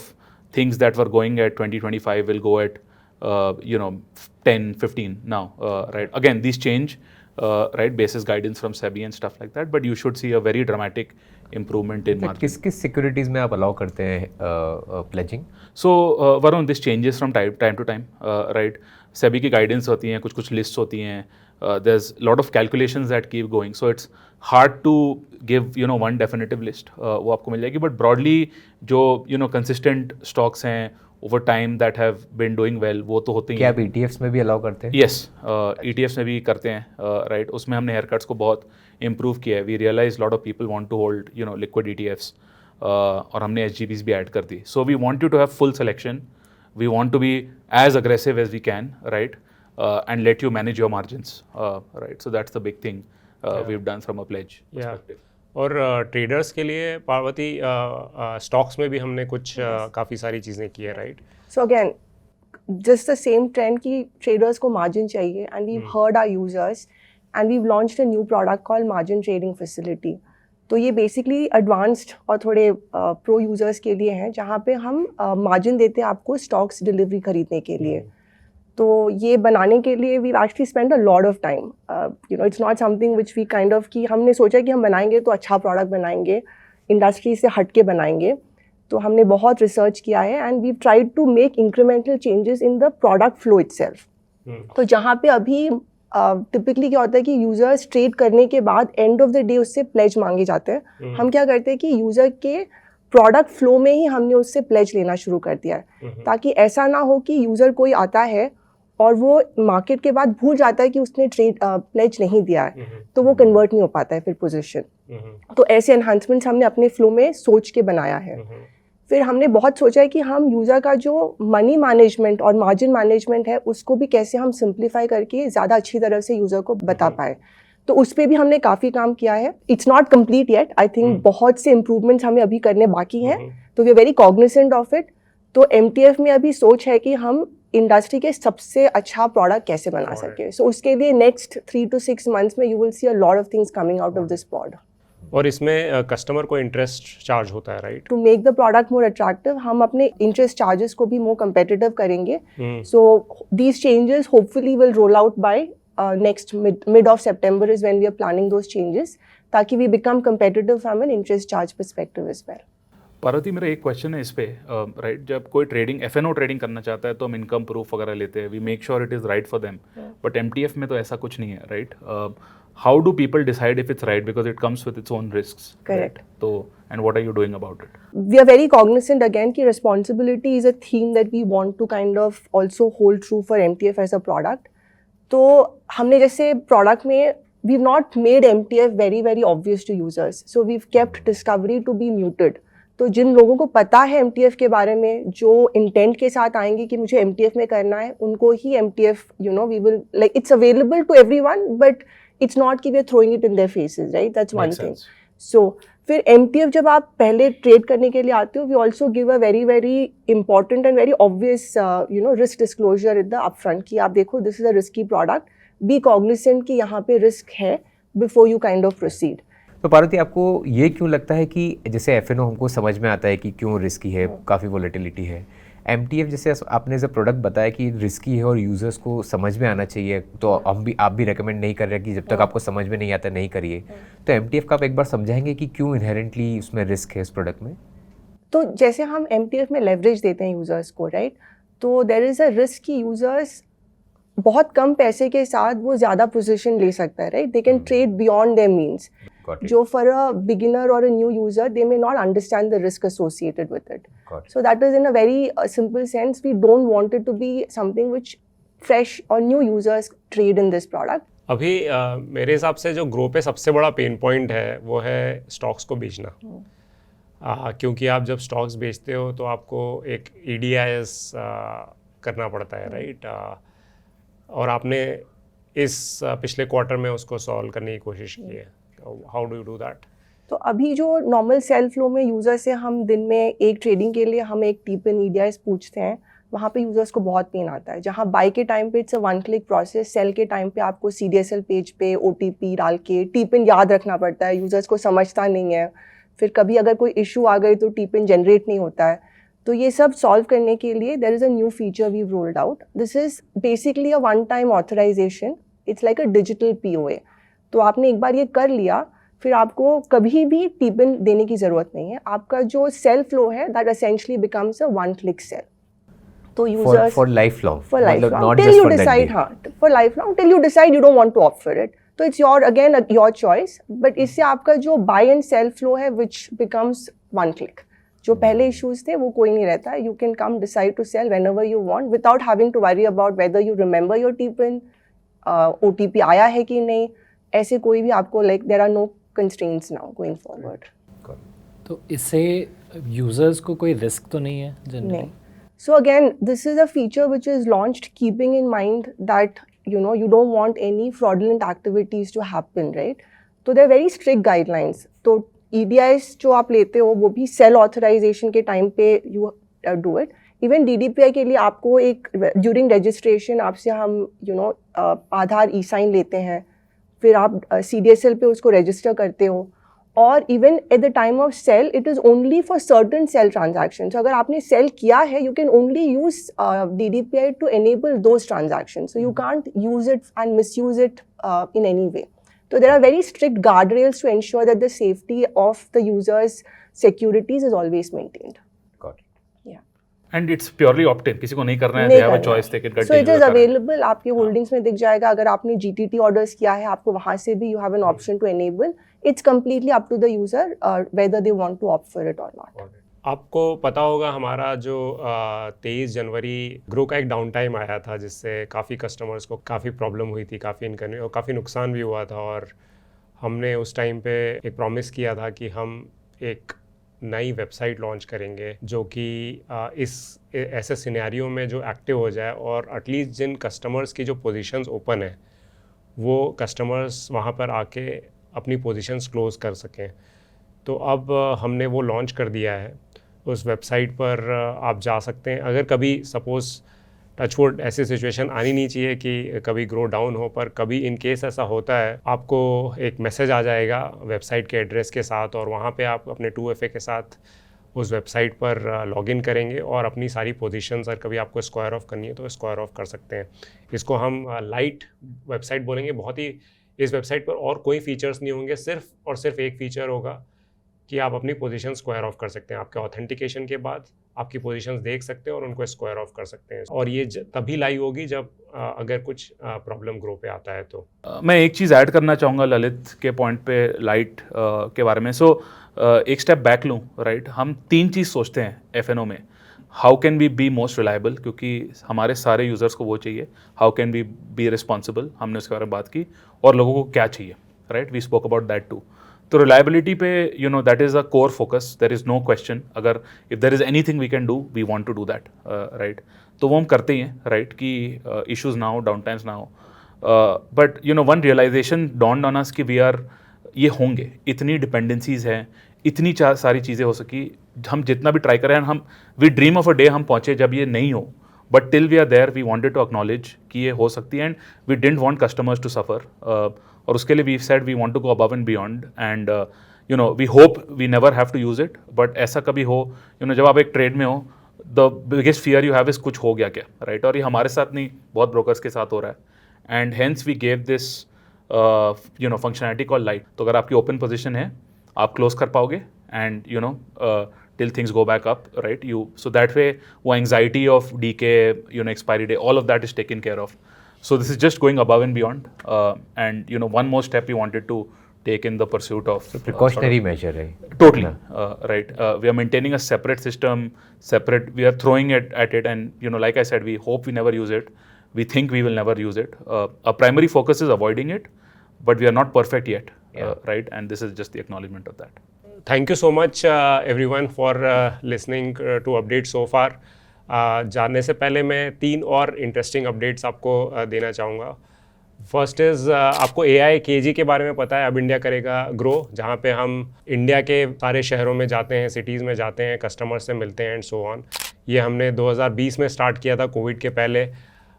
S5: things that were going at 20-25 will go at 10, 15 now, right? Again, these change, right, basis guidance from SEBI and stuff like that, but you should see a very dramatic improvement in margin.
S4: किस किस securities में आप allow करते हैं pledging?
S5: So, Varun, this changes from time to time, right? SEBI की guidance होती हैं, कुछ lists होती हैं. There's a lot of calculations that keep going, so it's hard to give one definitive list. वो आपको मिल जाएगी, but broadly जो consistent stocks हैं over time that have been doing well, वो तो होते ही
S4: क्या
S5: हैं.
S4: आप ETFs में भी अलाउ करते हैं?
S5: Yes, ETFs में भी करते हैं, right? उसमें हमने haircuts को बहुत improve किया है. We realize lot of people want to hold liquid ETFs. और हमने SGPs भी ऐड कर दी. So we want you to have full selection. We want to be as aggressive as we can, right? And let you manage your margins, right? So that's the big thing we've done from a pledge perspective.
S1: और traders के लिए Parvati stocks में भी हमने कुछ काफ़ी सारी चीज़ें की है, right?
S2: So again, just the same trend कि traders को margin चाहिए, and we've heard our users, and we've launched a new product called Margin Trading Facility. तो ये बेसिकली एडवांस्ड और थोड़े प्रो यूज़र्स के लिए हैं, जहाँ पे हम मार्जिन देते हैं आपको स्टॉक्स डिलीवरी खरीदने के लिए. तो ये बनाने के लिए we actually spend a lot of time. It's not something which we kind of कि हमने सोचा कि हम बनाएंगे तो अच्छा प्रोडक्ट बनाएंगे, इंडस्ट्री से हट के बनाएंगे. तो हमने बहुत रिसर्च किया है, and we tried to make incremental changes in the product flow itself. तो जहाँ पे अभी टिपिकली क्या होता है कि यूज़र्स ट्रेड करने के बाद एंड ऑफ द डे उससे प्लेज मांगे जाते हैं. हम क्या करते हैं कि यूज़र के प्रोडक्ट फ्लो में ही हमने उससे प्लेज लेना शुरू कर दिया है, ताकि ऐसा ना हो कि यूज़र कोई आता है और वो मार्केट के बाद भूल जाता है कि उसने ट्रेड प्लेज नहीं दिया है, तो वो कन्वर्ट नहीं हो पाता है फिर पोजीशन. तो ऐसे एनहांसमेंट्स हमने अपने फ्लो में सोच के बनाया है. फिर हमने बहुत सोचा है कि हम यूज़र का जो मनी मैनेजमेंट और मार्जिन मैनेजमेंट है उसको भी कैसे हम सिंप्लीफाई करके ज़्यादा अच्छी तरह से यूज़र को बता पाए. तो उस पर भी हमने काफ़ी काम किया है. It's not complete yet, I think बहुत से इम्प्रूवमेंट्स हमें अभी करने बाकी हैं. तो we are very cognizant of it. तो MTF में अभी सोच है कि हम इंडस्ट्री के सबसे अच्छा प्रोडक्ट कैसे बना सके. सो उसके लिए नेक्स्ट 3 to 6 months में you will see a lot of things coming out of this pod.
S1: और इसमें कस्टमर को इंटरेस्ट चार्ज होता है, राइट?
S2: To make the product more attractive हम अपने इंटरेस्ट चार्जेस को भी मोर कम्पिटिटिव करेंगे. So these changes hopefully will roll out by next mid of September is when we are planning those changes, ताकि we become competitive from an interest charge perspective as well.
S5: Parvati, मेरा एक question है इस पे, right? जब कोई trading FNO trading करना चाहता है तो हम इनकम प्रूफ वगैरह लेते हैं, we make sure it is right for them, but MTF में तो ऐसा कुछ नहीं है, right? How do people decide if it's right, because it comes with its own risks?
S2: Correct.
S5: Right? So, and what are you doing about it?
S2: We are very cognizant again कि responsibility is a theme that we want to kind of also hold true for MTF as a product. तो हमने जैसे product में we've not made MTF very very obvious to users, so we've kept discovery to be muted. तो जिन लोगों को पता है MTF के बारे में, जो इंटेंट के साथ आएंगे कि मुझे MTF में करना है, उनको ही MTF we will like it's available to everyone, but it's not कि we are throwing it in their faces, right? That's one thing. So फिर MTF जब आप पहले ट्रेड करने के लिए आते हो, we also give a very very important and very obvious risk disclosure at the upfront कि आप देखो this is a risky product, be cognizant कि यहाँ पे रिस्क है before you kind of proceed.
S4: तो पार्वती, आपको ये क्यों लगता है कि जैसे FNO हमको समझ में आता है कि क्यों रिस्की है, काफ़ी वॉलेटिलिटी है, MTF जैसे आपने जो प्रोडक्ट बताया कि रिस्की है और यूज़र्स को समझ में आना चाहिए, तो आप भी रेकमेंड नहीं कर रहे कि जब तक आपको समझ में नहीं आता नहीं करिए, तो MTF का आप एक बार समझाएंगे कि क्यों इनहेरेंटली उसमें रिस्क है इस प्रोडक्ट में?
S2: तो जैसे हम MTF में लेवरेज देते हैं यूज़र्स को, राइट? तो देयर इज़ अ रिस्क कि यूज़र्स बहुत कम पैसे के साथ वो ज़्यादा पोजीशन ले सकता है, right? They can trade beyond their means. जो फॉर अ बिगिनर और a new user they may not understand the risk associated with it. So that is in a very simple sense we don't want it to be something which fresh और new users trade in this product.
S1: अभी मेरे हिसाब से जो grow पे सबसे बड़ा pain point है वो है स्टॉक्स को बेचना. क्योंकि आप जब स्टॉक्स बेचते हो तो आपको एक EDIS करना पड़ता है, राइट? और आपने इस पिछले क्वार्टर में उसको सॉल्व करने की कोशिश की है. How do you do that?
S2: तो अभी जो नॉर्मल सेल फ्लो में यूज़र से हम दिन में एक ट्रेडिंग के लिए हम एक टीपिन EDIS पूछते हैं, वहाँ पे यूज़र्स को बहुत पेन आता है. जहाँ बाई के टाइम पे it's a 1 click process, sell के टाइम पे आपको CDSL पेज पे OTP डाल के टीपिन याद रखना पड़ता है. यूज़र्स को समझता नहीं है. फिर कभी अगर कोई इशू आ गई तो टीपिन जनरेट नहीं होता है. तो ये सब सॉल्व करने के लिए there is a new feature we rolled out. This is basically a one time authorization. It's like a digital POA. तो आपने एक बार ये कर लिया, फिर आपको कभी भी टी-पिन देने की ज़रूरत नहीं है. आपका जो सेल फ्लो है that essentially becomes a one click sell. तो यूजर्स
S4: for lifelong,
S2: for
S4: मतलब
S2: lifelong
S4: not
S2: till
S4: just
S2: you
S4: for that
S2: decide,
S4: day.
S2: हाँ, for lifelong till you decide you don't want to opt for it. तो it's your again your choice. But इससे आपका जो buy and sell flow है which becomes one click. जो पहले issues थे वो कोई नहीं रहता. You can come decide to sell whenever you want without having to worry about whether you remember your TPIN, OTP आया है कि नहीं. ऐसे कोई भी आपको like there are no constraints now going forward.
S3: तो इससे यूज़र्स को कोई रिस्क तो नहीं है जनरली?
S2: नहीं. So again, this is a feature which is launched keeping in mind that you don't want any fraudulent activities to happen, right? So there are very strict guidelines. तो EDIs जो आप लेते हो वो भी सेल ऑथराइजेशन के time पे you do it. Even DDPI के लिए आपको एक ड्यूरिंग रजिस्ट्रेशन आपसे हम आधार e-sign लेते हैं, फिर आप CDSL पे उसको रजिस्टर करते हो. और even at the time of sell it is only for certain sell transactions. अगर आपने सेल किया है you can only use DDPI to enable those transactions. So you can't use it and misuse it in any way. So there are very strict guardrails to ensure that the safety of the user's securities is always maintained.
S4: Got it.
S2: Yeah.
S5: And it's purely opt इन, किसी को नहीं करना है,
S2: नहीं
S5: they have a
S2: करना
S5: choice,
S2: है.
S5: They can get
S2: So it is available. आपके holdings में दिख जाएगा. अगर आपने GTT ऑर्डर्स किया है आपको वहाँ से भी you have an option to enable. It's completely up to the user whether they want to opt for it or not.
S1: आपको पता होगा हमारा जो 23 जनवरी ग्रो का एक डाउन टाइम आया था जिससे काफ़ी कस्टमर्स को काफ़ी प्रॉब्लम हुई थी, काफ़ी इनकन्वीनियंस और काफ़ी नुकसान भी हुआ था. और हमने उस टाइम पे एक प्रॉमिस किया था कि हम एक नई वेबसाइट लॉन्च करेंगे जो कि इस ऐसे सिनेरियो में जो एक्टिव हो जाए और एटलीस्ट जिन कस्टमर्स की जो पोजीशंस ओपन है वो कस्टमर्स वहाँ पर आके अपनी पोजीशंस क्लोज कर सकें. तो अब हमने वो लॉन्च कर दिया है. उस वेबसाइट पर आप जा सकते हैं. अगर कभी सपोज़ टचवुड ऐसी सिचुएशन आनी नहीं चाहिए कि कभी ग्रो डाउन हो, पर कभी इन केस ऐसा होता है आपको एक मैसेज आ जाएगा वेबसाइट के एड्रेस के साथ और वहाँ पे आप अपने 2FA के साथ उस वेबसाइट पर लॉगिन करेंगे और अपनी सारी पोजीशंस अगर कभी आपको स्क्वायर ऑफ करनी है तो स्क्वायर ऑफ कर सकते हैं. इसको हम लाइट वेबसाइट बोलेंगे. बहुत ही इस वेबसाइट पर और कोई फीचर्स नहीं होंगे, सिर्फ और सिर्फ एक फ़ीचर होगा कि आप अपनी पोजीशन स्क्वायर ऑफ कर सकते हैं. आपके ऑथेंटिकेशन के बाद आपकी पोजीशंस देख सकते हैं और उनको स्क्वायर ऑफ कर सकते हैं. और ये तभी लाइव होगी जब अगर कुछ प्रॉब्लम ग्रो पे आता है तो.
S5: मैं एक चीज़ ऐड करना चाहूँगा ललित के पॉइंट पे लाइट के बारे में. सो एक स्टेप बैक लूँ, राइट. हम 3 चीज़ सोचते हैं FNO में. How can we be most reliable, क्योंकि हमारे सारे यूज़र्स को वो चाहिए. How can we be responsible, हमने उसके बारे में बात की. और लोगों को क्या चाहिए, right. We spoke about that too. तो रिलायबिलिटी पे that is a core focus. There is no question. अगर if there is anything we can do we want to do that, right. तो वो हम करते ही हैं, राइट. कि इश्यूज़ ना हो, डाउन टाइम्स ना हो. But one realization dawned on us कि वी आर ये होंगे. इतनी डिपेंडेंसीज़ हैं, इतनी सारी चीज़ें हो सकी. हम जितना भी ट्राई करें, हम we dream of a day हम पहुँचे जब ये नहीं हो. But till we are there we wanted to acknowledge कि ये हो सकती है. And we didn't want customers to suffer. और उसके लिए we said we want to go above and beyond. And we hope we never have to use it. But ऐसा कभी हो, जब आप एक ट्रेड में हो, the biggest fear you have is कुछ हो गया क्या, राइट. और ये हमारे साथ नहीं, बहुत ब्रोकर्स के साथ हो रहा है. And hence we gave this functionality call light. तो अगर आपकी ओपन पोजिशन है आप क्लोज कर पाओगे. And till things go back up, right. So that way वो anxiety of decay, expiry day, all of that is taken care of. So this is just going above and beyond. And one more step we wanted to take in the pursuit of
S4: Precautionary measure है.
S5: Totally, right. We are maintaining a separate system, we are throwing it at it, and like I said, we hope we never use it. We think we will never use it. Our primary focus is avoiding it, but we are not perfect yet, right. And this is just the acknowledgement of that.
S1: Thank you so much everyone for listening to updates so far. जानने से पहले मैं 3 और interesting updates आपको देना चाहूँगा. First is आपको AI KG के बारे में पता है. अब इंडिया करेगा ग्रो, जहाँ पे हम इंडिया के सारे शहरों में जाते हैं, सिटीज़ में जाते हैं, कस्टमर से मिलते हैं एंड सो ऑन. ये हमने 2020 में स्टार्ट किया था, कोविड के पहले.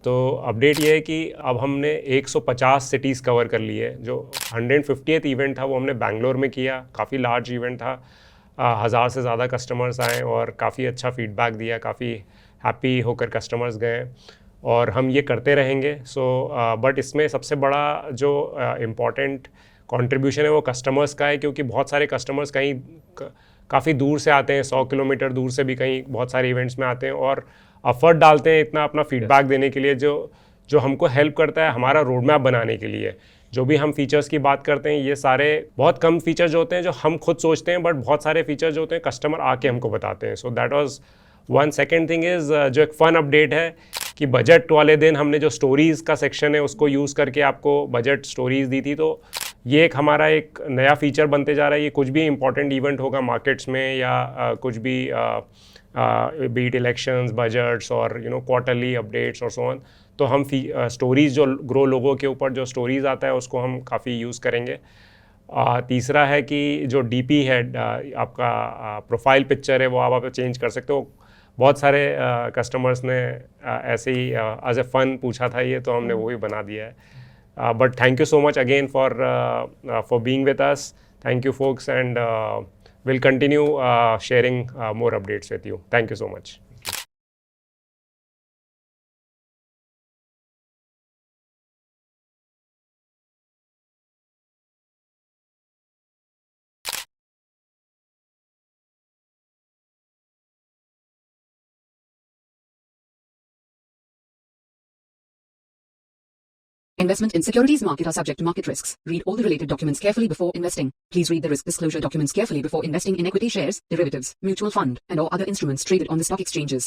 S1: तो अपडेट ये है कि अब हमने 150 सिटीज़ कवर कर ली है. जो 150th इवेंट था वो हमने बैंगलोर में किया, काफ़ी लार्ज इवेंट था. 1000 से ज़्यादा कस्टमर्स आए और काफ़ी अच्छा फीडबैक दिया, काफ़ी हैप्पी होकर कस्टमर्स गए और हम ये करते रहेंगे। सो बट इसमें सबसे बड़ा जो इम्पॉर्टेंट कंट्रीब्यूशन है वो कस्टमर्स का है, क्योंकि बहुत सारे कस्टमर्स कहीं काफ़ी दूर से आते हैं, 100 किलोमीटर दूर से भी कहीं बहुत सारे इवेंट्स में आते हैं और एफर्ट डालते हैं इतना अपना फीडबैक देने के लिए, जो हमको हेल्प करता है हमारा रोड मैप बनाने के लिए। जो भी हम फीचर्स की बात करते हैं, ये सारे बहुत कम फीचर्स होते हैं जो हम खुद सोचते हैं, बट बहुत सारे फीचर्स जो होते हैं कस्टमर आके हमको बताते हैं। So that was one. Second thing is जो एक फ़न अपडेट है कि बजट वाले दिन हमने जो स्टोरीज़ का सेक्शन है उसको यूज़ करके आपको बजट स्टोरीज़ दी थी। तो ये एक हमारा एक नया फीचर बनते जा रहा है। ये कुछ भी इंपॉर्टेंट इवेंट होगा मार्केट्स में या कुछ भी बीट इलेक्शंस, बजट्स और क्वार्टरली अपडेट्स और सो ऑन, तो हम स्टोरीज़ जो ग्रो लोगों के ऊपर जो स्टोरीज़ आता है उसको हम काफ़ी यूज़ करेंगे। तीसरा है कि जो डीपी है आपका प्रोफाइल पिक्चर है वो आप चेंज कर सकते हो। बहुत सारे कस्टमर्स ने ऐसे ही एज ए फन पूछा था ये, तो हमने वो भी बना दिया है। But thank you so much again for being with us. Thank you folks and we'll continue sharing more updates with you. Thank you so much.
S6: Investment in securities market are subject to market risks. Read all the related documents carefully before investing. Please read the risk disclosure documents carefully before investing in equity shares, derivatives, mutual fund, and or other instruments traded on the stock exchanges.